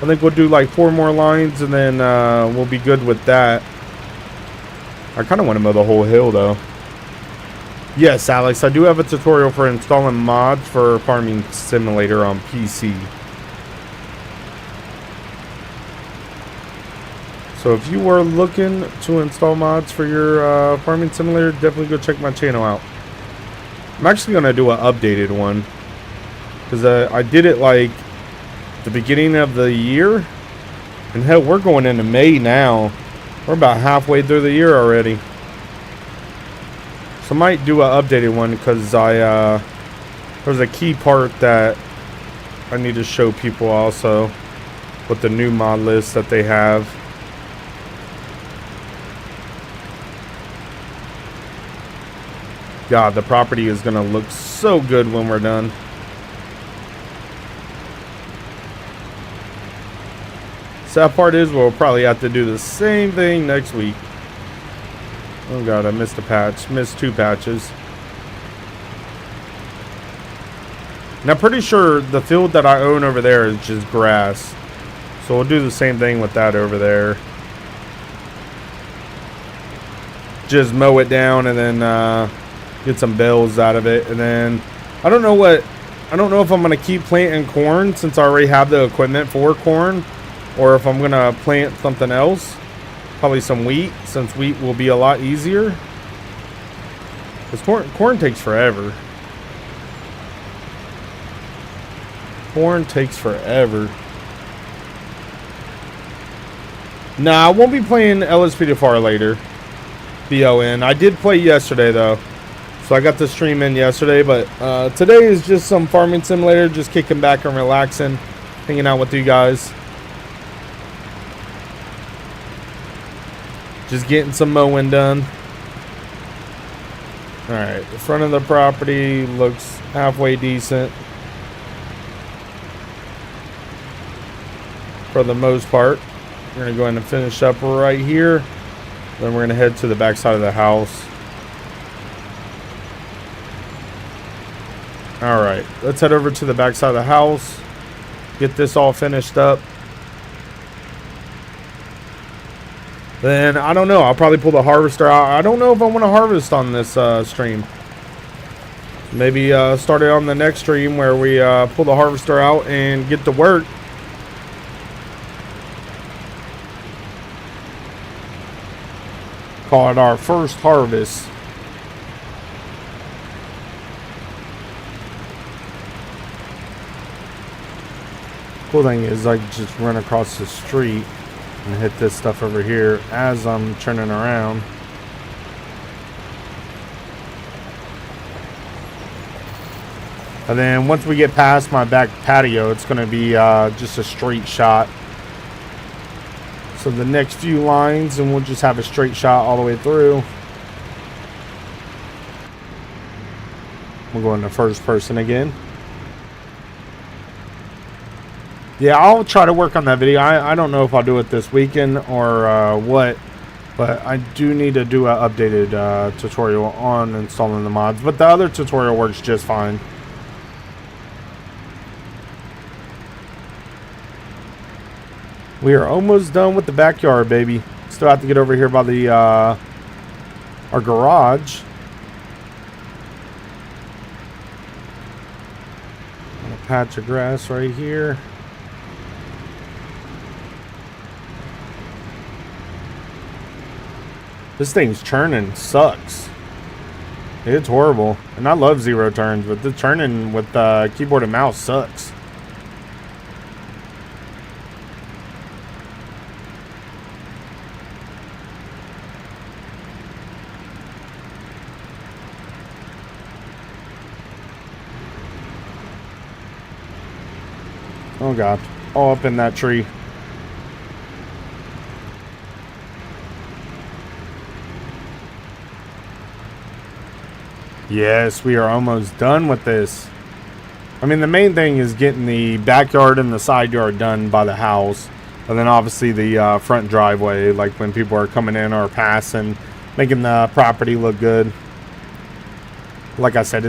I think we'll do like 4 more lines and then we'll be good with that. I kind of want to mow the whole hill though. Yes, Alex, I do have a tutorial for installing mods for Farming Simulator on PC. So if you are looking to install mods for your Farming Simulator, definitely go check my channel out. I'm actually going to do an updated one. Because I did it like the beginning of the year. And hell, we're going into May now. We're about halfway through the year already. So I might do an updated one because there's a key part that I need to show people also. With the new mod list that they have. God, the property is going to look so good when we're done. Sad part is we'll probably have to do the same thing next week. Oh god, I missed a patch. Missed 2 patches. And I'm pretty sure the field that I own over there is just grass. So we'll do the same thing with that over there. Just mow it down and then get some bells out of it. And then I don't know if I'm going to keep planting corn since I already have the equipment for corn. Or if I'm going to plant something else. Probably some wheat, since wheat will be a lot easier. Because corn takes forever. Corn takes forever. Nah, I won't be playing LSP2FAR later. BON. I did play yesterday, though. So I got the stream in yesterday. But today is just some Farming Simulator. Just kicking back and relaxing. Hanging out with you guys. Just getting some mowing done. All right, the front of the property looks halfway decent for the most part. We're gonna go ahead and finish up right here. Then we're gonna head to the back side of the house. All right, let's head over to the back side of the house. Get this all finished up. Then, I don't know. I'll probably pull the harvester out. I don't know if I want to harvest on this stream. Maybe start it on the next stream where we pull the harvester out and get to work. Call it our first harvest. Cool thing is I just run across the street and hit this stuff over here as I'm turning around. And then once we get past my back patio, it's going to be just a straight shot. So the next few lines, and we'll just have a straight shot all the way through. We'll go into first person again. Yeah, I'll try to work on that video. I don't know if I'll do it this weekend or what, but I do need to do an updated tutorial on installing the mods. But the other tutorial works just fine. We are almost done with the backyard, baby. Still have to get over here by the our garage. A patch of grass right here. This thing's churning sucks. It's horrible. And I love zero turns, but the turning with keyboard and mouse sucks. Oh god. All up in that tree. Yes, we are almost done with this. I mean, the main thing is getting the backyard and the side yard done by the house. And then obviously the front driveway, like when people are coming in or passing, making the property look good. Like I said,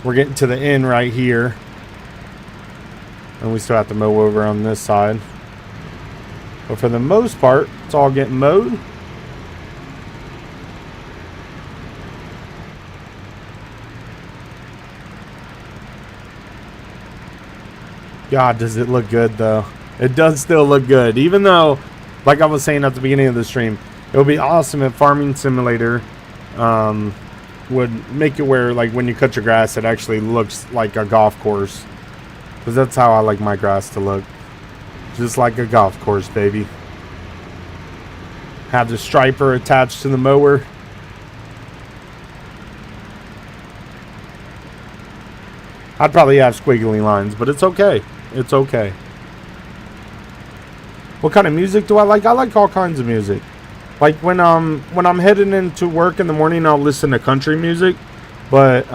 we're getting to the end right here. And we still have to mow over on this side. But for the most part, it's all getting mowed. God, does it look good though. It does still look good. Even though, like I was saying at the beginning of the stream, it would be awesome if Farming Simulator would make it where, like, when you cut your grass, it actually looks like a golf course. Because that's how I like my grass to look. Just like a golf course, baby. Have the striper attached to the mower. I'd probably have squiggly lines, but it's okay. It's okay. What kind of music do I like? I like all kinds of music. Like when I'm heading into work in the morning, I'll listen to country music. But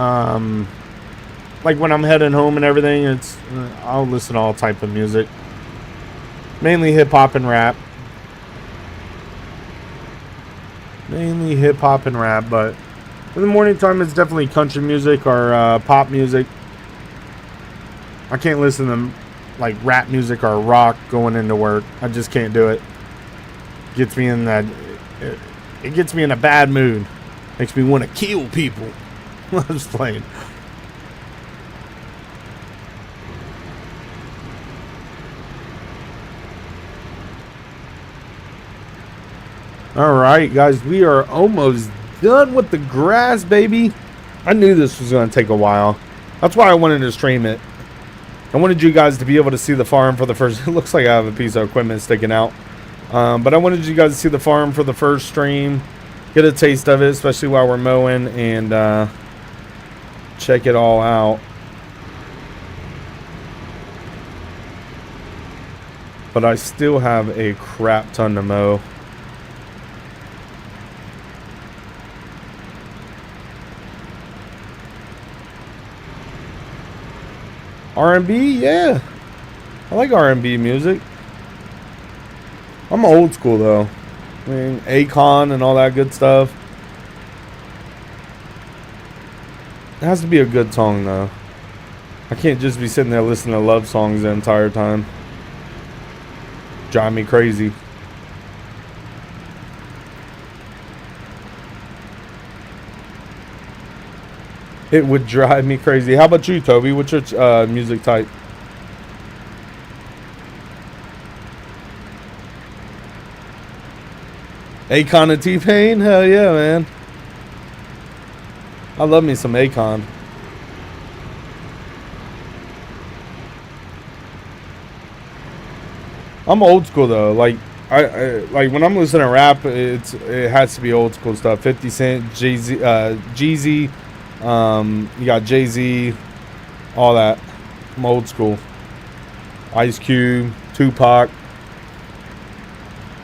like when I'm heading home and everything, I'll listen to all type of music. Mainly hip hop and rap. Mainly hip hop and rap, but in the morning time, it's definitely country music or pop music. I can't listen to like rap music or rock going into work. I just can't do it. Gets me in that. It gets me in a bad mood. Makes me want to kill people. I'm just playing. All right, guys, we are almost done with the grass, baby. I knew this was going to take a while. That's why I wanted to stream it. I wanted you guys to be able to see the farm for the first. It looks like I have a piece of equipment sticking out. But I wanted you guys to see the farm for the first stream. Get a taste of it, especially while we're mowing, and check it all out. But I still have a crap ton to mow. R&B, yeah. I like R&B music. I'm old school though. I mean, Akon and all that good stuff. It has to be a good song though. I can't just be sitting there listening to love songs the entire time. Drive me crazy. It would drive me crazy. How about you, Toby? What's your music type? Akon and T-Pain? Hell yeah, man. I love me some Akon. I'm old school though. Like I like when I'm listening to rap, it has to be old school stuff. 50 Cent, Jay-Z, Jeezy, you got Jay-Z, all that. I'm old school. Ice Cube, Tupac.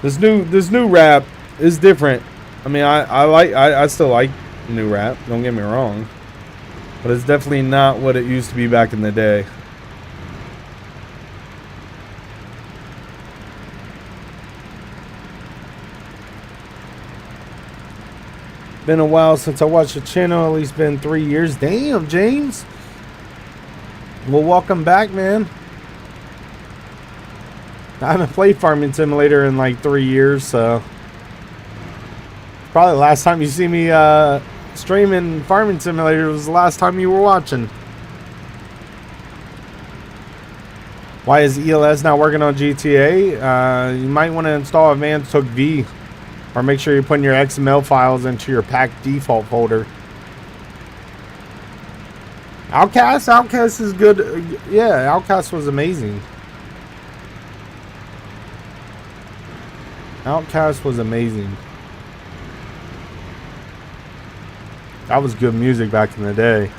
This new rap is different. I mean, I still like new rap. Don't get me wrong, but it's definitely not what it used to be back in the day. Been a while since I watched the channel. At least been 3 years. Damn, James. Well, welcome back, man. I haven't played Farming Simulator in like 3 years, so probably the last time you see me streaming Farming Simulator was the last time you were watching. Why is ELS not working on GTA? You might want to install Advanced Hook V. Or make sure you're putting your XML files into your pack default folder. Outcast is good. Yeah, Outcast was amazing. Outcast was amazing. That was good music back in the day.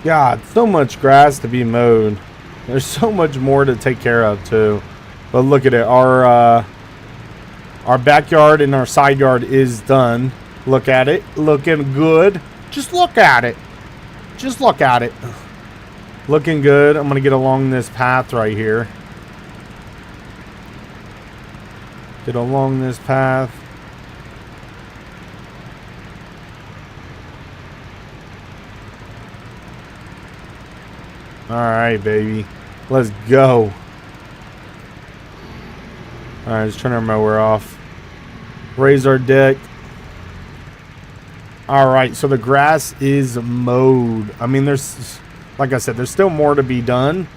God, so much grass to be mowed. There's so much more to take care of too. But look at it. Our backyard and our side yard is done. Look at it. Looking good. Just look at it. Just look at it. Looking good. I'm going to get along this path right here. Get along this path. Alright, baby. Let's go. Alright, let's turn our mower off. Raise our deck. Alright, so the grass is mowed. I mean, there's, like I said, there's still more to be done.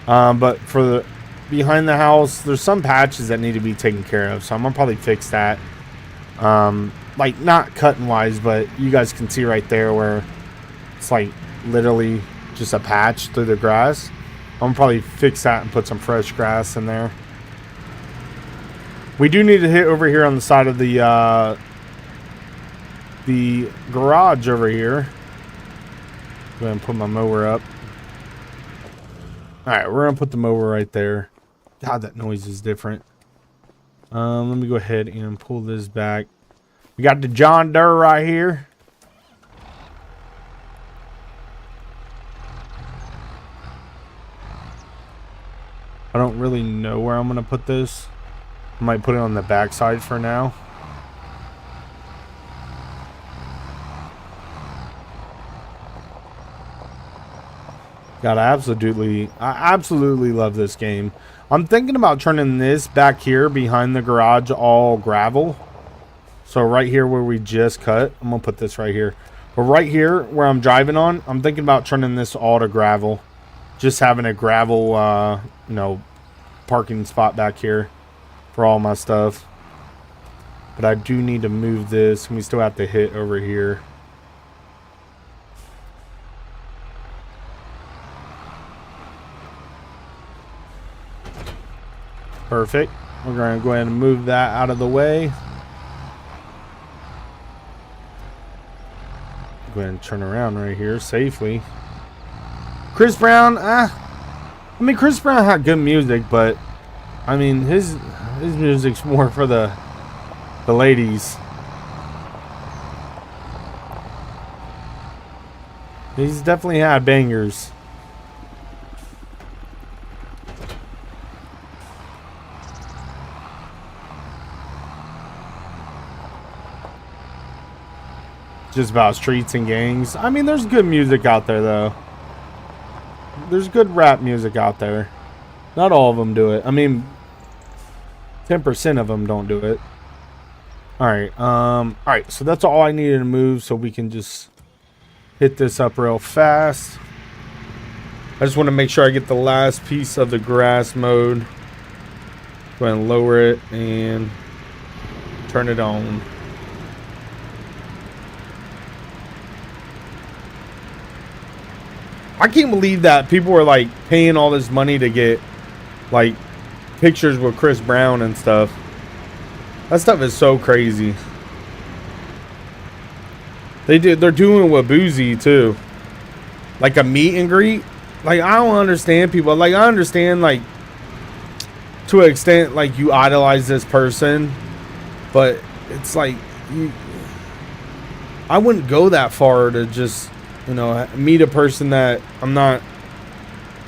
But for the behind the house, there's some patches that need to be taken care of. So I'm going to probably fix that. Like, not cutting wise, but you guys can see right there where it's like literally just a patch through the grass. I'm gonna probably fix that and put some fresh grass in there. We do need to hit over here on the side of the garage over here. Go ahead and put my mower up. Alright, we're gonna put the mower right there. God, that noise is different. Let me go ahead and pull this back. We got the John Deere right here. I don't really know where I'm going to put this. I might put it on the back side for now. God, I absolutely love this game. I'm thinking about turning this back here behind the garage all gravel. So right here where we just cut, I'm going to put this right here. But right here where I'm driving on, I'm thinking about turning this all to gravel. Just having a gravel, you know, parking spot back here for all my stuff. But I do need to move this, and we still have to hit over here. Perfect. We're going to go ahead and move that out of the way. Go ahead and turn around right here safely. Chris Brown, I mean, Chris Brown had good music, but I mean, his music's more for the ladies. He's definitely had bangers. Just about streets and gangs. I mean, there's good music out there, though. There's good rap music out there. Not all of them do it. I mean, 10% of them don't do it. Alright, so that's all I needed to move, so we can just hit this up real fast. I just want to make sure I get the last piece of the grass mowed. Go ahead and lower it and turn it on. I can't believe that people were like paying all this money to get like pictures with Chris Brown and stuff. That stuff is so crazy. They're doing it with Boozy too. Like a meet and greet. Like, I don't understand people. Like, I understand, like, to an extent, like, you idolize this person. But it's like, I wouldn't go that far to just, you know, meet a person that I'm not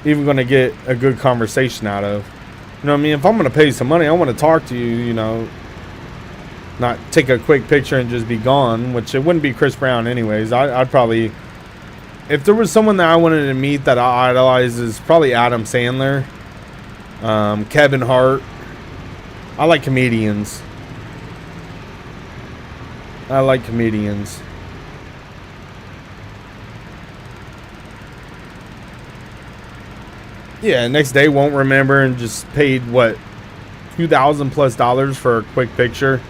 even going to get a good conversation out of. You know what I mean? If I'm going to pay some money, I want to talk to you, you know. Not take a quick picture and just be gone, which it wouldn't be Chris Brown anyways. I'd probably, if there was someone that I wanted to meet that I idolize, is probably Adam Sandler, Kevin Hart. I like comedians. Yeah, next day won't remember and just paid what, $2,000+ for a quick picture.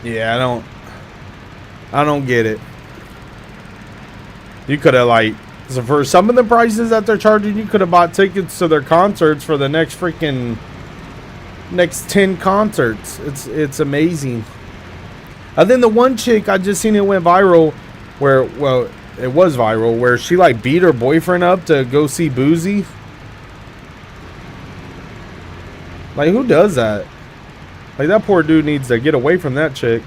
Yeah, I don't get it. You could have, like, so for some of the prices that they're charging, you could have bought tickets to their concerts for the next 10 concerts. It's amazing. And then the one chick, I just seen it went viral where, well, it was viral where she like beat her boyfriend up to go see Boozy. Like, who does that? Like, that poor dude needs to get away from that chick.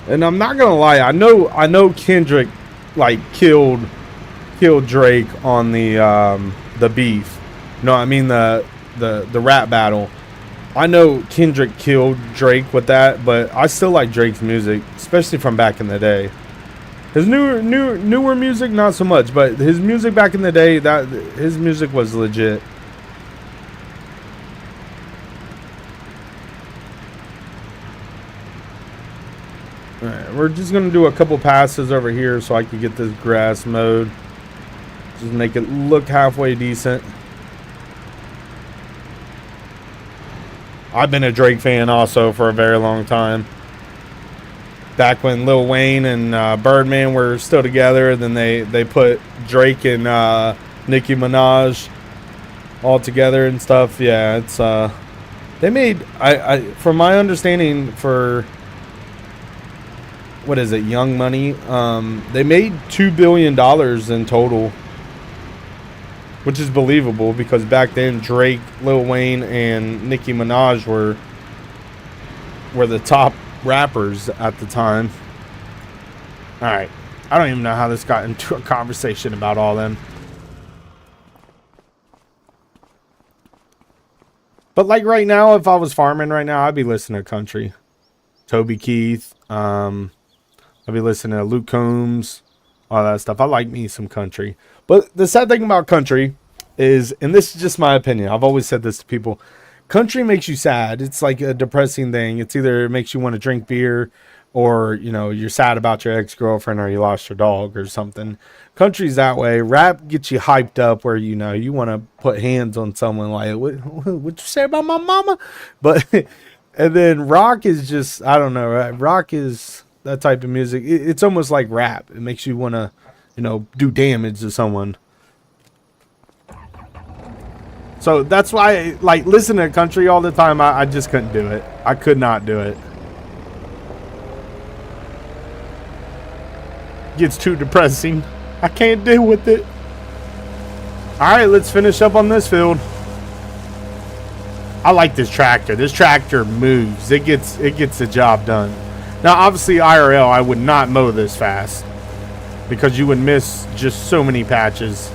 And I'm not gonna lie, I know Kendrick like killed Drake on the beef. No, I mean the rap battle. I know Kendrick killed Drake with that, but I still like Drake's music, especially from back in the day. His newer music, not so much, but his music back in the day, his music was legit. Alright, we're just gonna do a couple passes over here so I can get this grass mowed. Just make it look halfway decent. I've been a Drake fan also for a very long time. Back when Lil Wayne and Birdman were still together, and then they put Drake and Nicki Minaj all together and stuff. Yeah, it's they made from my understanding, for what is it, Young Money, they made $2 billion in total, which is believable because back then Drake, Lil Wayne, and Nicki Minaj were the top rappers at the time. Alright, I don't even know how this got into a conversation about all them. But like right now, if I was farming right now, I'd be listening to country. Toby Keith, I'd be listening to Luke Combs, all that stuff. I like me some country. But the sad thing about country is, and this is just my opinion, I've always said this to people, country makes you sad. It's like a depressing thing. It's either it makes you want to drink beer, or, you know, you're sad about your ex-girlfriend, or you lost your dog or something. Country's that way. Rap gets you hyped up where, you know, you want to put hands on someone like, what you say about my mama? But, and then rock is just, I don't know, right? Rock is, that type of music. It's almost like rap. It makes you want to, you know, do damage to someone. So that's why, like, listening to country all the time, I just couldn't do it. I could not do it. Gets too depressing. I can't deal with it. Alright, let's finish up on this field. I like this tractor. This tractor moves. It gets the job done. Now, obviously, IRL, I would not mow this fast because you would miss just so many patches.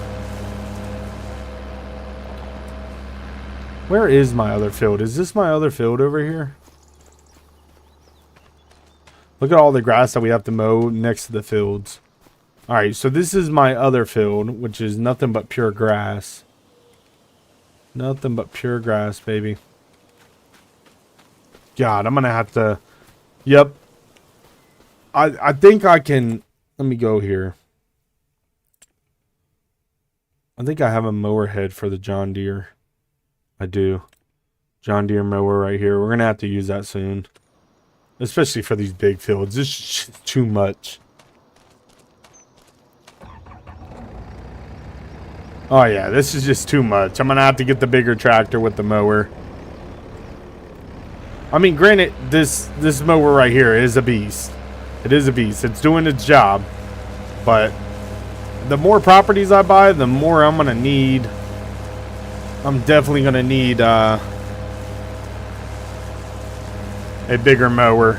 Where is my other field? Is this my other field over here? Look at all the grass that we have to mow next to the fields. Alright, so this is my other field, which is nothing but pure grass. Nothing but pure grass, baby. God, I'm going to have to... Yep. I think I can... Let me go here. I think I have a mower head for the John Deere. I do. John Deere mower right here. We're going to have to use that soon. Especially for these big fields. This is just too much. Oh yeah, this is just too much. I'm going to have to get the bigger tractor with the mower. I mean, granted, this mower right here is a beast. It is a beast. It's doing its job. But the more properties I buy, the more I'm going to need. I'm definitely going to need a bigger mower.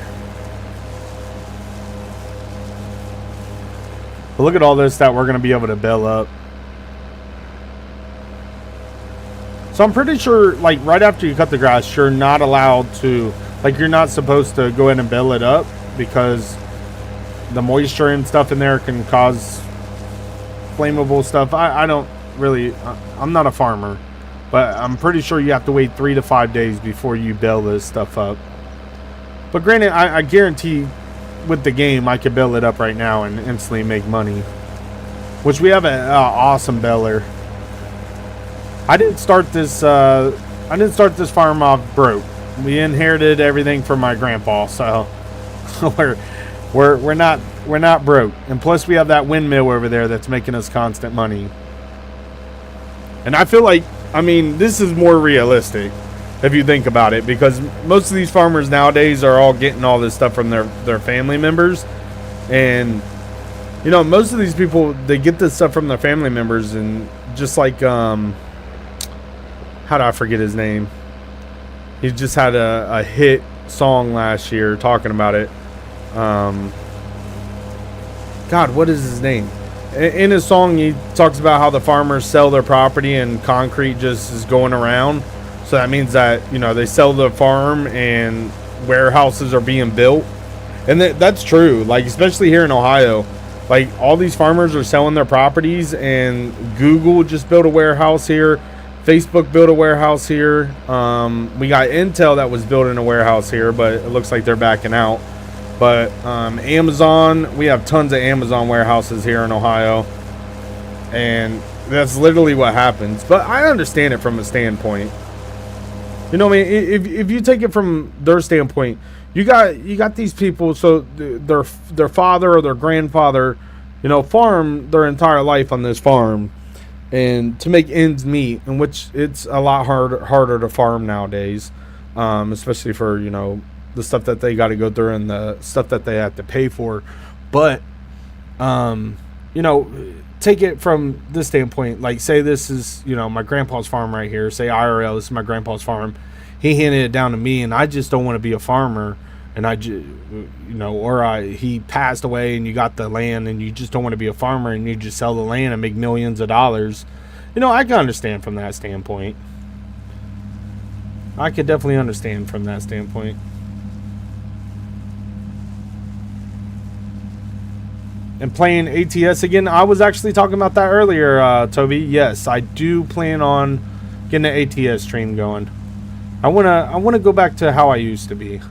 But look at all this that we're going to be able to bale up. So I'm pretty sure, like, right after you cut the grass, you're not allowed to, like, you're not supposed to go ahead and bale it up because the moisture and stuff in there can cause flammable stuff. I don't really, I'm not a farmer, but I'm pretty sure you have to wait 3 to 5 days before you bale this stuff up. But granted, I guarantee with the game, I could bale it up right now and instantly make money. Which we have an awesome baler. I didn't start this farm off broke. We inherited everything from my grandpa, so we're not broke. And plus we have that windmill over there that's making us constant money. And I feel like, I mean, this is more realistic if you think about it, because most of these farmers nowadays are all getting all this stuff from their family members. And you know, most of these people, they get this stuff from their family members, and just like how do I forget his name? He just had a hit song last year talking about it. God, what is his name? In his song, he talks about how the farmers sell their property and concrete just is going around. So that means that, you know, they sell the farm and warehouses are being built. And that's true. Like, especially here in Ohio, like, all these farmers are selling their properties, and Google just built a warehouse here. Facebook built a warehouse here. We got Intel that was building a warehouse here, but it looks like they're backing out. But Amazon, we have tons of Amazon warehouses here in Ohio, and that's literally what happens. But I understand it from a standpoint. You know what I mean? If you take it from their standpoint, you got these people, so their father or their grandfather, you know, farmed their entire life on this farm, and to make ends meet, in which it's a lot harder to farm nowadays, especially for, you know, the stuff that they got to go through and the stuff that they have to pay for. But you know, take it from this standpoint, like, say this is, you know, my grandpa's farm right here, say IRL, this is my grandpa's farm, he handed it down to me, and I just don't want to be a farmer, and you know, or he passed away and you got the land and you just don't want to be a farmer and you just sell the land and make millions of dollars. You know, I can understand from that standpoint. I could definitely understand from that standpoint. And playing ATS again, I was actually talking about that earlier, Toby. Yes, I do plan on getting an ATS stream going. I wanna go back to how I used to be.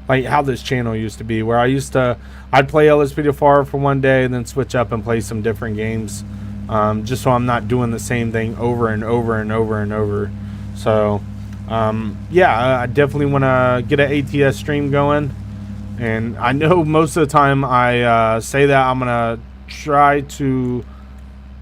Like how this channel used to be, where I'd play LSPDFR for one day and then switch up and play some different games, just so I'm not doing the same thing over and over and over and over. So, yeah, I definitely want to get an ATS stream going. And I know most of the time I say that I'm gonna try to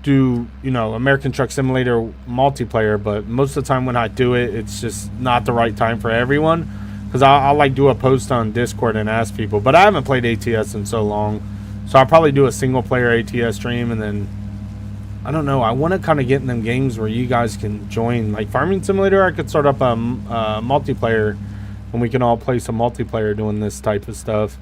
do, you know, American Truck Simulator multiplayer, but most of the time when I do it, it's just not the right time for everyone. Because I'll like do a post on Discord and ask people, but I haven't played ATS in so long, so I'll probably do a single player ATS stream, and then I don't know. I want to kind of get in them games where you guys can join, like Farming Simulator. I could start up a multiplayer, and we can all play some multiplayer doing this type of stuff.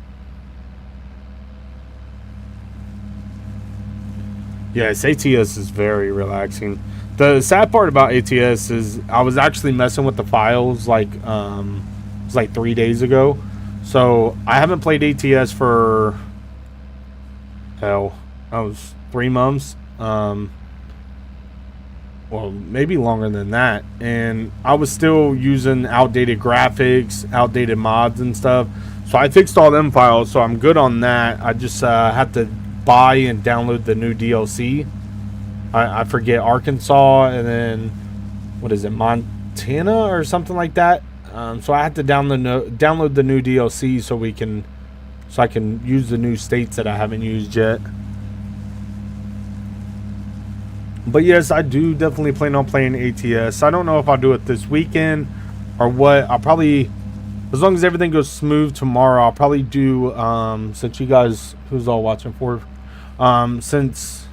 Yes, ATS is very relaxing. The sad part about ATS is I was actually messing with the files like it was like 3 days ago. So I haven't played ATS for hell, that was 3 months. Well, maybe longer than that. And I was still using outdated graphics, outdated mods and stuff. So I fixed all them files, so I'm good on that. I just had to buy and download the new DLC. I forget, Arkansas, and then what is it, Montana or something like that. So I had to download the new DLC so I can use the new states that I haven't used yet. But yes, I do definitely plan on playing ATS. I don't know if I'll do it this weekend or what. I'll probably, as long as everything goes smooth tomorrow, I'll probably do, since you guys, who's all watching for, since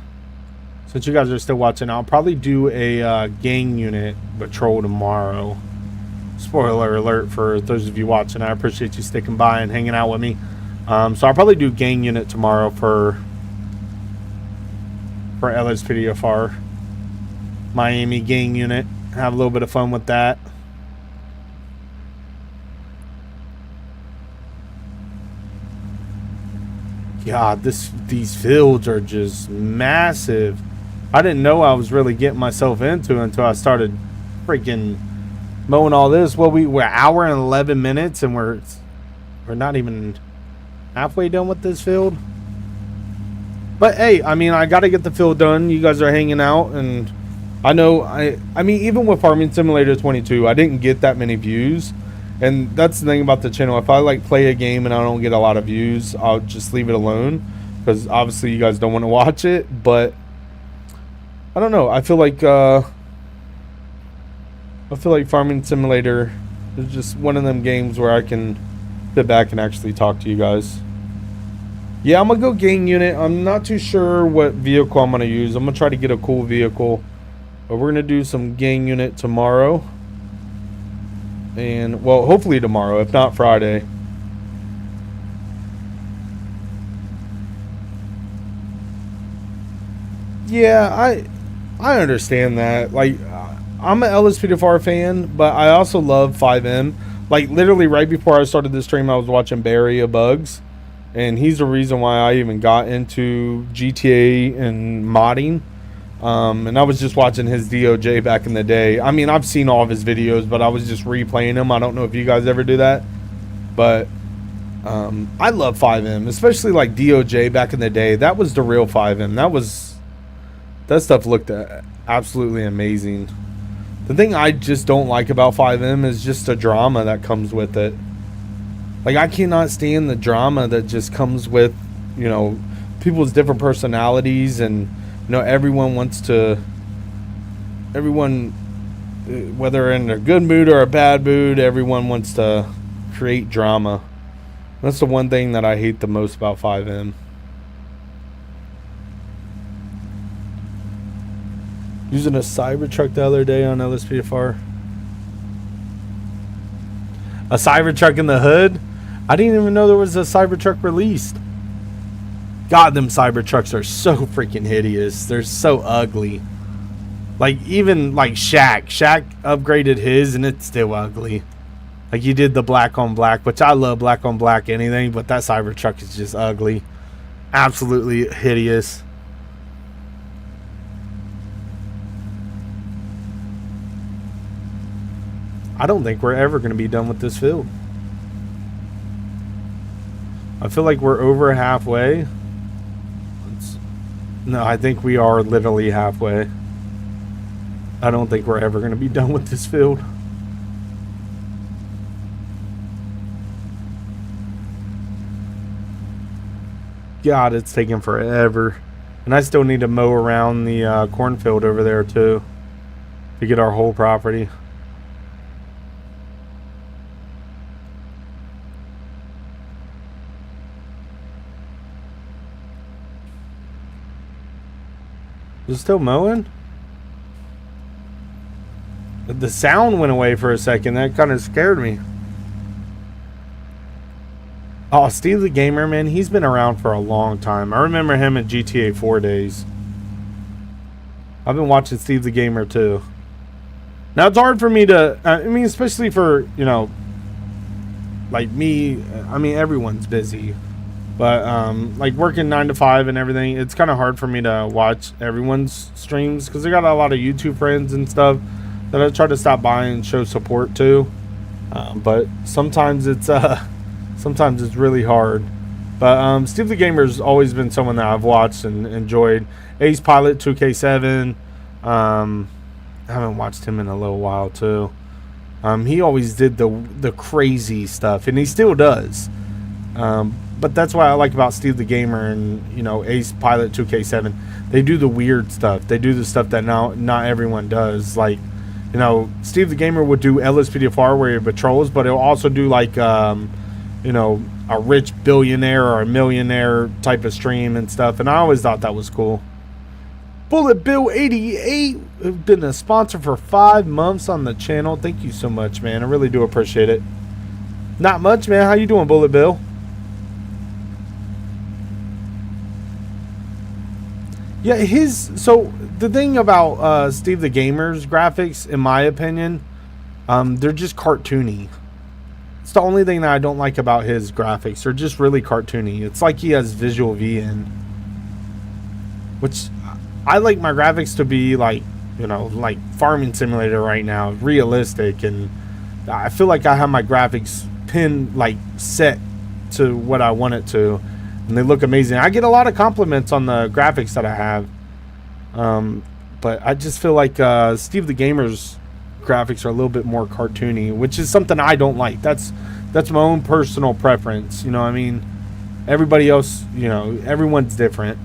you guys are still watching, I'll probably do a gang unit patrol tomorrow. Spoiler alert for those of you watching. I appreciate you sticking by and hanging out with me. So I'll probably do gang unit tomorrow for LSPDFR Miami gang unit. Have a little bit of fun with that. God, these fields are just massive. I didn't know I was really getting myself into until I started freaking mowing all this. Well, we're an hour and 11 minutes and we're not even halfway done with this field. But hey, I mean, I got to get the field done. You guys are hanging out, and I know I mean, even with Farming Simulator 22, I didn't get that many views. And that's the thing about the channel. If I like play a game and I don't get a lot of views, I'll just leave it alone, because obviously you guys don't want to watch it. But I don't know. I feel like Farming Simulator is just one of them games where I can sit back and actually talk to you guys. Yeah, I'm gonna go gang unit. I'm not too sure what vehicle I'm gonna use. I'm gonna try to get a cool vehicle, but we're gonna do some gang unit tomorrow. And well, hopefully tomorrow, if not Friday. Yeah, I understand that. Like, I'm an LSPDFR fan, but I also love 5M. Like, literally right before I started this stream, I was watching Barry of Bugs, and he's the reason why I even got into GTA and modding. And I was just watching his DOJ back in the day. I mean, I've seen all of his videos, but I was just replaying them. I don't know if you guys ever do that, but I love 5M, especially like DOJ back in the day. That was the real 5M. That stuff looked absolutely amazing. The thing I just don't like about 5M is just the drama that comes with it. Like, I cannot stand the drama that just comes with, you know, people's different personalities, and, you know, everyone, whether in a good mood or a bad mood, everyone wants to create drama. That's the one thing that I hate the most about 5M. Using a Cybertruck the other day on LSPDFR. A Cybertruck in the hood? I didn't even know there was a Cybertruck released. God, them Cybertrucks are so freaking hideous. They're so ugly. Like, even like Shaq upgraded his and it's still ugly. Like, you did the black on black, which I love black on black anything, but that Cybertruck is just ugly. Absolutely hideous. I don't think we're ever going to be done with this field. I feel like we're over halfway. No, I think we are literally halfway. I don't think we're ever going to be done with this field. God, it's taking forever. And I still need to mow around the cornfield over there too to get our whole property. Is it still mowing? The sound went away for a second. That kind of scared me. Oh, Steve the Gamer, man, he's been around for a long time. I remember him in GTA 4 days. I've been watching Steve the Gamer too. Now it's hard for me to, I mean, especially for, you know, like me, I mean, everyone's busy. But, like working 9 to 5 and everything, it's kind of hard for me to watch everyone's streams because I got a lot of YouTube friends and stuff that I try to stop by and show support to. But sometimes it's really hard. But Steve the Gamer's always been someone that I've watched and enjoyed. Ace Pilot 2K7. I haven't watched him in a little while too. He always did the crazy stuff, and he still does. But that's what I like about Steve the Gamer and, you know, Ace Pilot 2K7. They do the weird stuff. They do the stuff that not everyone does. Like, you know, Steve the Gamer would do LSPDFR where he patrols, but he'll also do like, you know, a rich billionaire or a millionaire type of stream and stuff. And I always thought that was cool. Bullet Bill 88 has been a sponsor for 5 months on the channel. Thank you so much, man. I really do appreciate it. Not much, man. How you doing, Bullet Bill? Yeah, so the thing about Steve the Gamer's graphics, in my opinion, they're just cartoony. It's the only thing that I don't like about his graphics. They're just really cartoony. It's like he has Visual V in, which I like my graphics to be like, you know, like Farming Simulator right now, realistic, and I feel like I have my graphics pinned, like set to what I want it to. And they look amazing. I get a lot of compliments on the graphics that I have. But I just feel like Steve the Gamer's graphics are a little bit more cartoony, which is something I don't like. That's my own personal preference. You know what I mean? Everybody else, you know, everyone's different.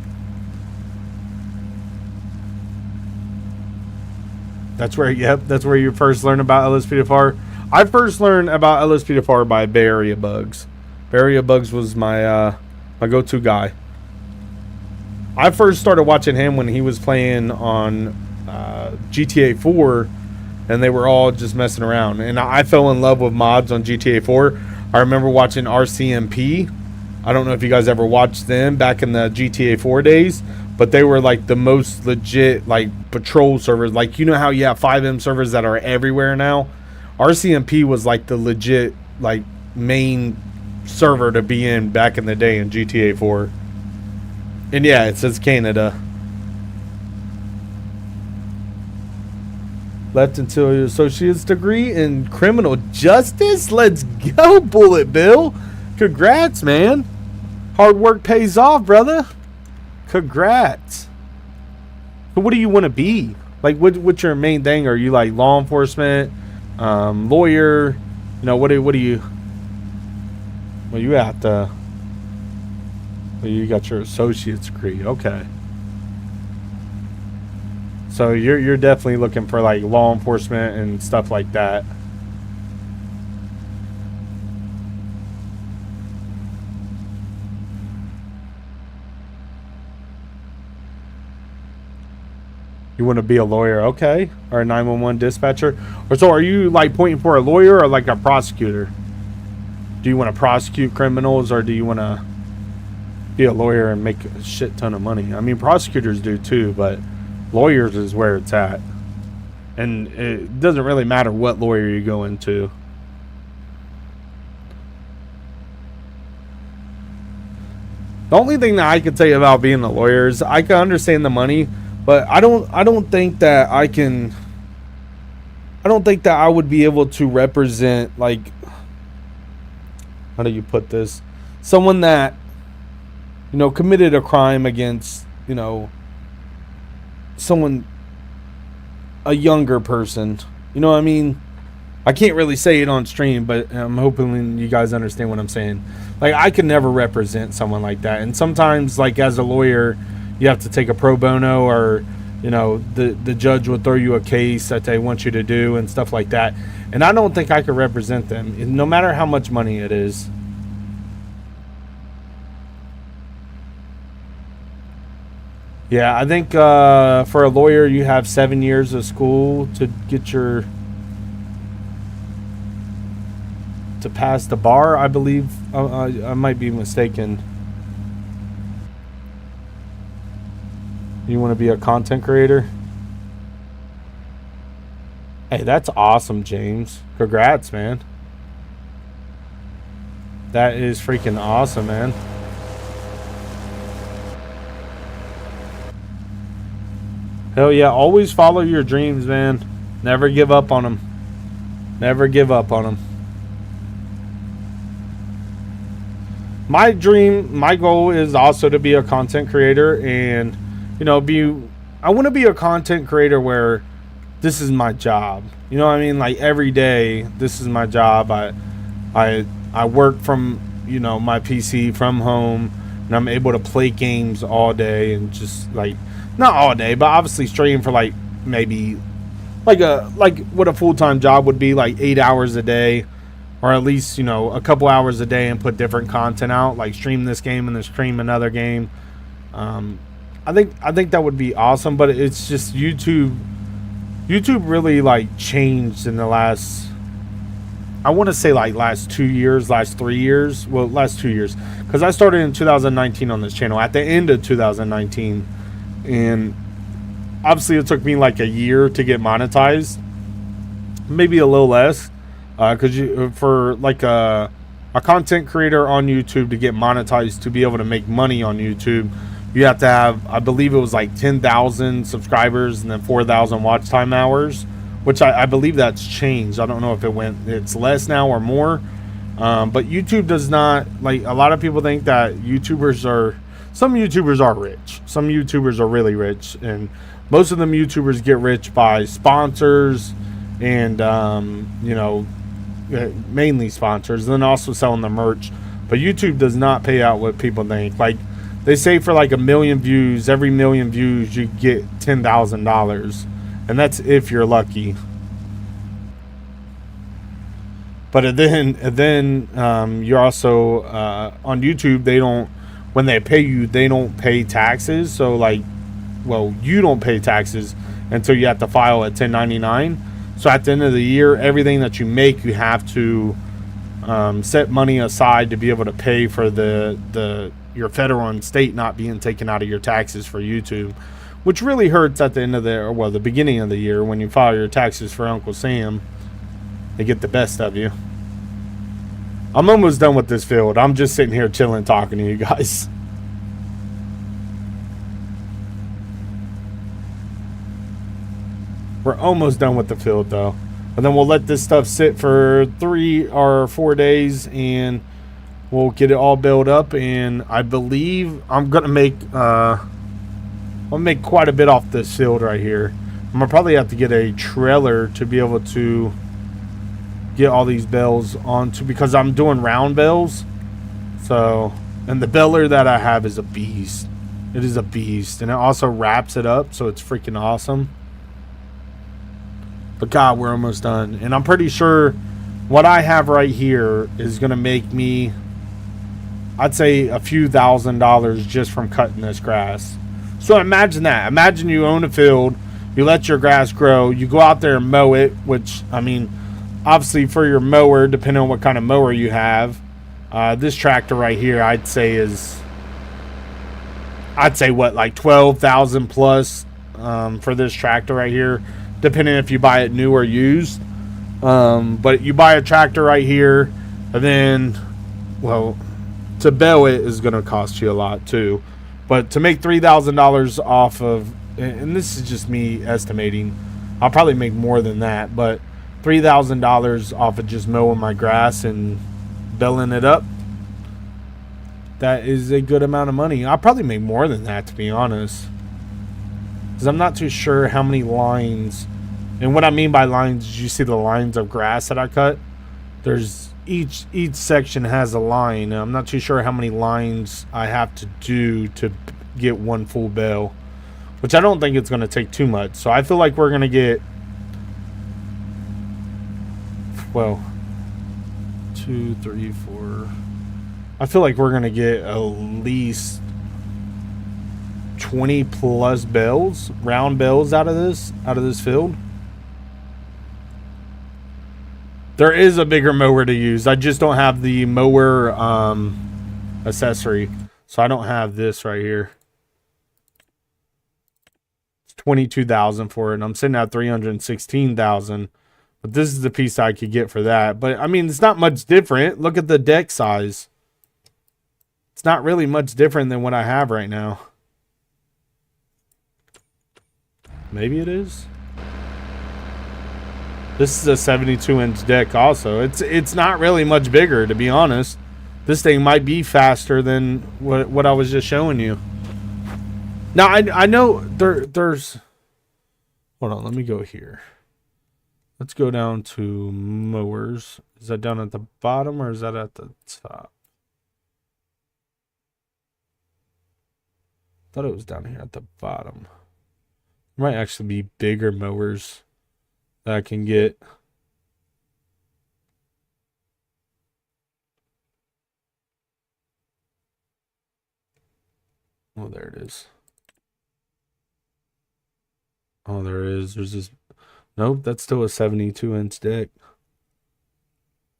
That's where you first learn about LSPDFR. I first learned about LSPDFR by Bay Area Bugs. Bay Area Bugs was my my go-to guy. I first started watching him when he was playing on GTA 4, and they were all just messing around. And I fell in love with mods on GTA 4. I remember watching RCMP. I don't know if you guys ever watched them back in the GTA 4 days, but they were like the most legit like patrol servers. Like, you know how you have 5M servers that are everywhere now? RCMP was like the legit like main server to be in back in the day in GTA 4. And yeah, it says Canada. Left until your associate's degree in criminal justice. Let's go, Bullet Bill. Congrats, man. Hard work pays off, brother. Congrats. So what do you want to be? Like, what's your main thing? Are you like law enforcement, lawyer? You know, what do you? Well, you got you got your associate's degree. Okay. So you're definitely looking for like law enforcement and stuff like that. You want to be a lawyer, okay? Or a 911 dispatcher? Or so are you like pointing for a lawyer or like a prosecutor? Do you want to prosecute criminals, or do you want to be a lawyer and make a shit ton of money? I mean, prosecutors do too, but lawyers is where it's at. And it doesn't really matter what lawyer you go into. The only thing that I could say about being a lawyer is I can understand the money, but I don't think that I would be able to represent, like, how do you put this? Someone that, you know, committed a crime against, you know, someone, a younger person. You know what I mean? I can't really say it on stream, but I'm hoping you guys understand what I'm saying. Like, I could never represent someone like that. And sometimes, like, as a lawyer, you have to take a pro bono, or, you know, the judge will throw you a case that they want you to do and stuff like that. And I don't think I could represent them, no matter how much money it is. Yeah, I think for a lawyer, you have 7 years of school to get your to pass the bar, I believe. I might be mistaken. You want to be a content creator? Hey, that's awesome, James. Congrats, man. That is freaking awesome, man. Hell yeah, always follow your dreams, man. Never give up on them. Never give up on them. My dream, my goal is also to be a content creator, and, you know, I want to be a content creator where this is my job. You know what I mean? Like, every day, this is my job. I work from, you know, my PC from home, and I'm able to play games all day, and just, like, not all day, but obviously stream for, like, maybe like what a full-time job would be, like 8 hours a day, or at least, you know, a couple hours a day, and put different content out, like stream this game and then stream another game. I think that would be awesome, but it's just YouTube really, like, changed in the last, I want to say, like, last 2 years, last 3 years. Well, last 2 years, because I started in 2019 on this channel, at the end of 2019, and obviously it took me like a year to get monetized, maybe a little less, because for like a content creator on YouTube to get monetized, to be able to make money on YouTube, you have to have, I believe it was like 10,000 subscribers and then 4,000 watch time hours, which I believe that's changed. I don't know if it's less now or more, but YouTube does not, like, a lot of people think that some YouTubers are rich. Some YouTubers are really rich, and most of them YouTubers get rich by sponsors and, you know, mainly sponsors, and then also selling the merch. But YouTube does not pay out what people think. Like, they say for like 1 million views, every 1 million views, you get $10,000, and that's if you're lucky. But then you're also on YouTube. They don't, when they pay you, they don't pay taxes. So, like, well, you don't pay taxes until you have to file a 1099. So at the end of the year, everything that you make, you have to set money aside to be able to pay for your federal and state not being taken out of your taxes for YouTube, which really hurts at the end of the beginning of the year when you file your taxes for Uncle Sam. They get the best of you. I'm almost done with this field. I'm just sitting here chilling, talking to you guys. We're almost done with the field, though. And then we'll let this stuff sit for 3 or 4 days, and we'll get it all built up. And I believe I'm gonna make quite a bit off this field right here. I'm gonna probably have to get a trailer to be able to get all these bales onto, because I'm doing round bales. So, and the baler that I have is a beast. It is a beast, and it also wraps it up, so it's freaking awesome. But God, we're almost done, and I'm pretty sure what I have right here is gonna make me, I'd say, a few $1,000s just from cutting this grass. So imagine that. Imagine you own a field, you let your grass grow, you go out there and mow it, which, I mean, obviously for your mower, depending on what kind of mower you have, this tractor right here, I'd say what, like 12,000 plus for this tractor right here, depending if you buy it new or used. But you buy a tractor right here, and then, well, to bale it is going to cost you a lot too. But to make $3,000 off of, and this is just me estimating, I'll probably make more than that, but $3,000 off of just mowing my grass and belling it up, that is a good amount of money. I'll probably make more than that, to be honest, because I'm not too sure how many lines And what I mean by lines is you see the lines of grass that I cut. There's each section has a line. I'm not too sure how many lines I have to do to get one full bale, which I don't think it's going to take too much. So I feel like we're going to get, well, 2, 3, 4. I feel like we're going to get at least 20 plus bales, round bales out of this field. There is a bigger mower to use. I just don't have the mower accessory. So I don't have this right here. It's 22,000 for it. And I'm sitting at 316,000. But this is the piece I could get for that. But I mean, it's not much different. Look at the deck size. It's not really much different than what I have right now. Maybe it is. This is a 72-inch deck also. It's not really much bigger, to be honest. This thing might be faster than what I was just showing you. Now, I know there's... Hold on, let me go here. Let's go down to mowers. Is that down at the bottom or is that at the top? Thought it was down here at the bottom. Might actually be bigger mowers that I can get. Oh, there it is. Oh, there is. There's this. Nope, that's still a 72-inch deck.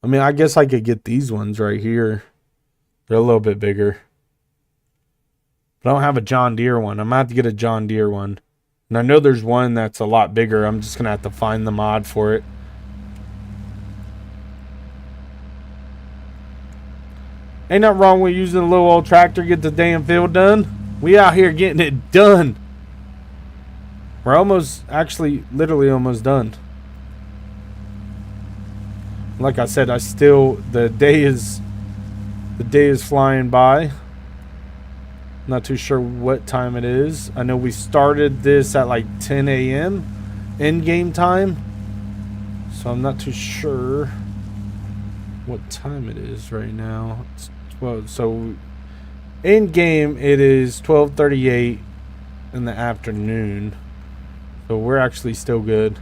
I mean, I guess I could get these ones right here. They're a little bit bigger. But I don't have a John Deere one. I'm going to have to get a John Deere one. And I know there's one that's a lot bigger. I'm just going to have to find the mod for it. Ain't nothing wrong with using a little old tractor to get the damn field done. We out here getting it done. We're almost, actually, literally almost done. Like I said, the day is flying by. Not too sure what time it is. I know we started this at like 10 a.m. in game time. So I'm not too sure what time it is right now. It's 12. So in game it is 12:38 in the afternoon. So we're actually still good.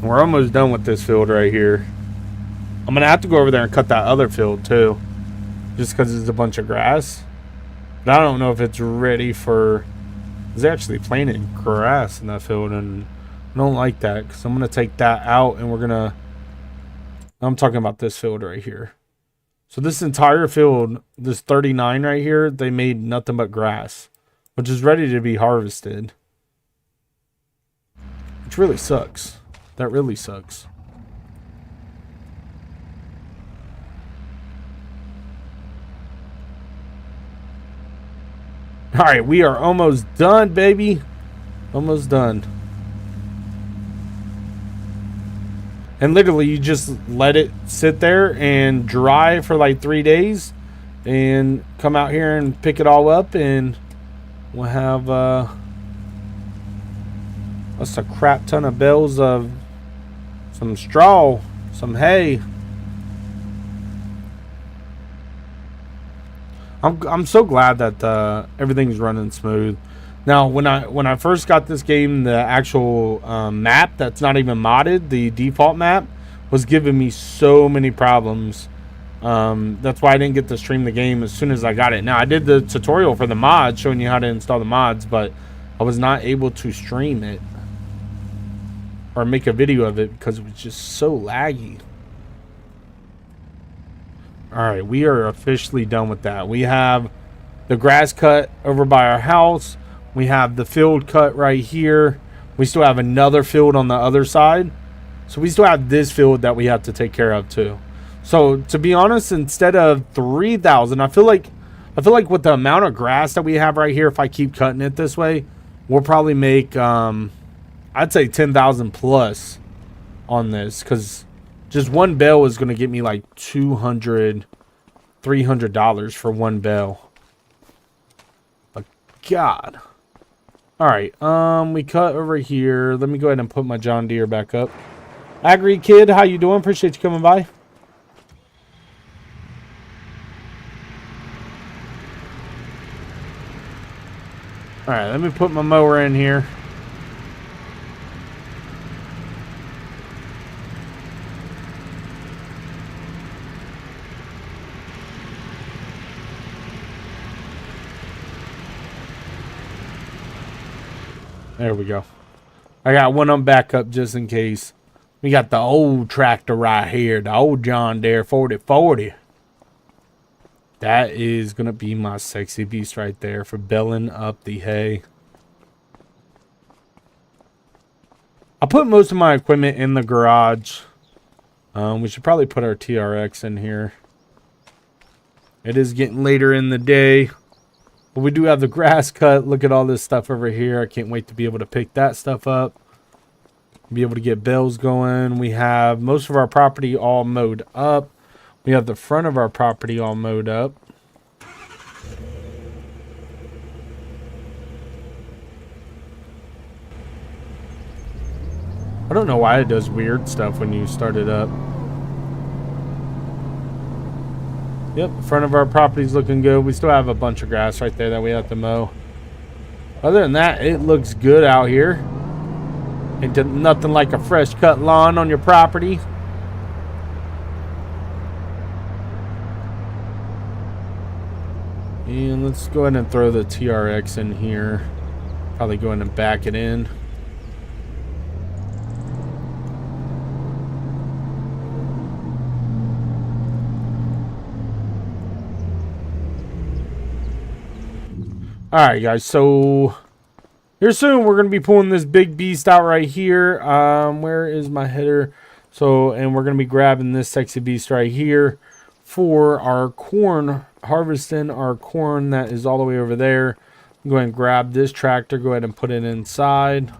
And we're almost done with this field right here. I'm gonna have to go over there and cut that other field too. Just because it's a bunch of grass. But I don't know if it's ready for... It's actually planting grass in that field. And I don't like that. Because I'm going to take that out. And we're going to... I'm talking about this field right here. So this entire field, this 39 right here, they made nothing but grass. Which is ready to be harvested. Which really sucks. That really sucks. All right, we are almost done, baby. Almost done. And literally, you just let it sit there and dry for like 3 days. And come out here and pick it all up. And we'll have that's a crap ton of bales of some straw, some hay. I'm so glad that everything's running smooth. Now, when I first got this game, the actual map that's not even modded, the default map, was giving me so many problems. That's why I didn't get to stream the game as soon as I got it. Now, I did the tutorial for the mods, showing you how to install the mods, but I was not able to stream it or make a video of it because it was just so laggy. Alright, we are officially done with that. We have the grass cut over by our house. We have the field cut right here. We still have another field on the other side. So we still have this field that we have to take care of too. So to be honest, instead of 3,000, I feel like with the amount of grass that we have right here, if I keep cutting it this way, we'll probably make I'd say 10,000 plus on this, because just one bale is going to get me like $200, $300 for one bale. But God, All right, we cut over here. Let me go ahead and put my John Deere back up. Agri Kid, how you doing? Appreciate you coming by. All right, let me put my mower in here. There we go. I got one on backup just in case. We got the old tractor right here, the old John Deere 4040. That is going to be my sexy beast right there for belling up the hay. I'll put most of my equipment in the garage. We should probably put our TRX in here. It is getting later in the day. But we do have the grass cut. Look at all this stuff over here. I can't wait to be able to pick that stuff up. Be able to get bales going. We have most of our property all mowed up. We have the front of our property all mowed up. I don't know why it does weird stuff when you start it up. Yep, the front of our property's looking good. We still have a bunch of grass right there that we have to mow. Other than that, it looks good out here. Ain't nothing like a fresh cut lawn on your property. And let's go ahead and throw the TRX in here. Probably go ahead and back it in. Alright guys, so here soon we're going to be pulling this big beast out right here. Where is my header? So, and we're going to be grabbing this sexy beast right here for our corn, harvesting our corn that is all the way over there. Go ahead and grab this tractor, go ahead and put it inside.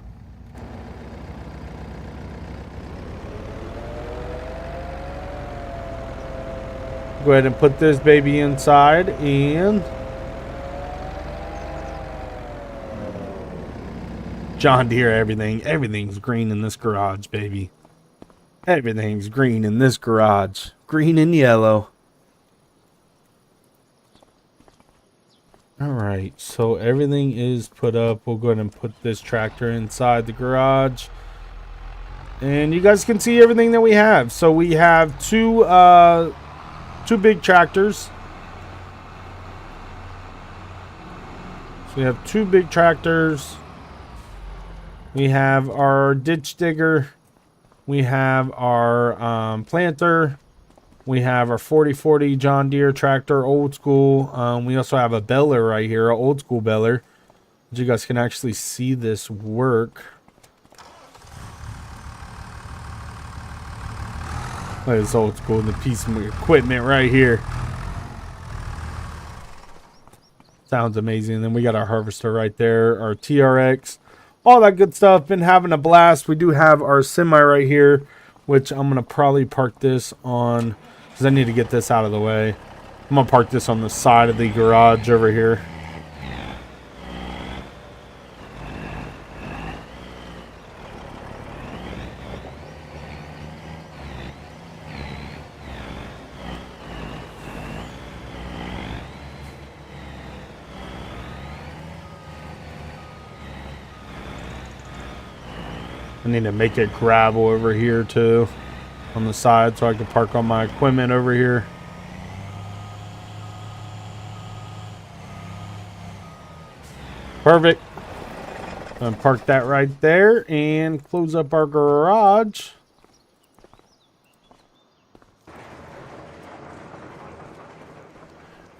Go ahead and put this baby inside and John Deere, everything's green in this garage, baby. Everything's green in this garage. Green and yellow. Alright, so everything is put up. We'll go ahead and put this tractor inside the garage. And you guys can see everything that we have. So we have two big tractors. So we have two big tractors. We have our ditch digger. We have our planter. We have our 4040 John Deere tractor, old school. We also have a beller right here, an old school beller. You guys can actually see this work. Look at this old school, the piece of equipment right here. Sounds amazing. And then we got our harvester right there, our TRX. All that good stuff. Been having a blast. We do have our semi right here, which I'm going to probably park this on, because I need to get this out of the way. I'm going to park this on the side of the garage over here. I need to make it gravel over here too on the side so I can park all my equipment over here. Perfect. I'm gonna park that right there and close up our garage.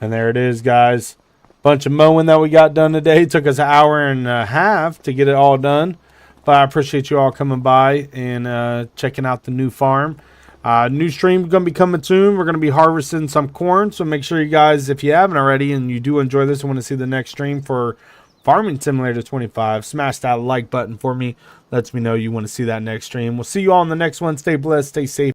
And there it is, guys. Bunch of mowing that we got done today. It took us an hour and a half to get it all done. But I appreciate you all coming by and checking out the new farm. New stream going to be coming soon. We're going to be harvesting some corn. So make sure you guys, if you haven't already and you do enjoy this and want to see the next stream for Farming Simulator 25, smash that like button for me. Lets me know you want to see that next stream. We'll see you all in the next one. Stay blessed. Stay safe.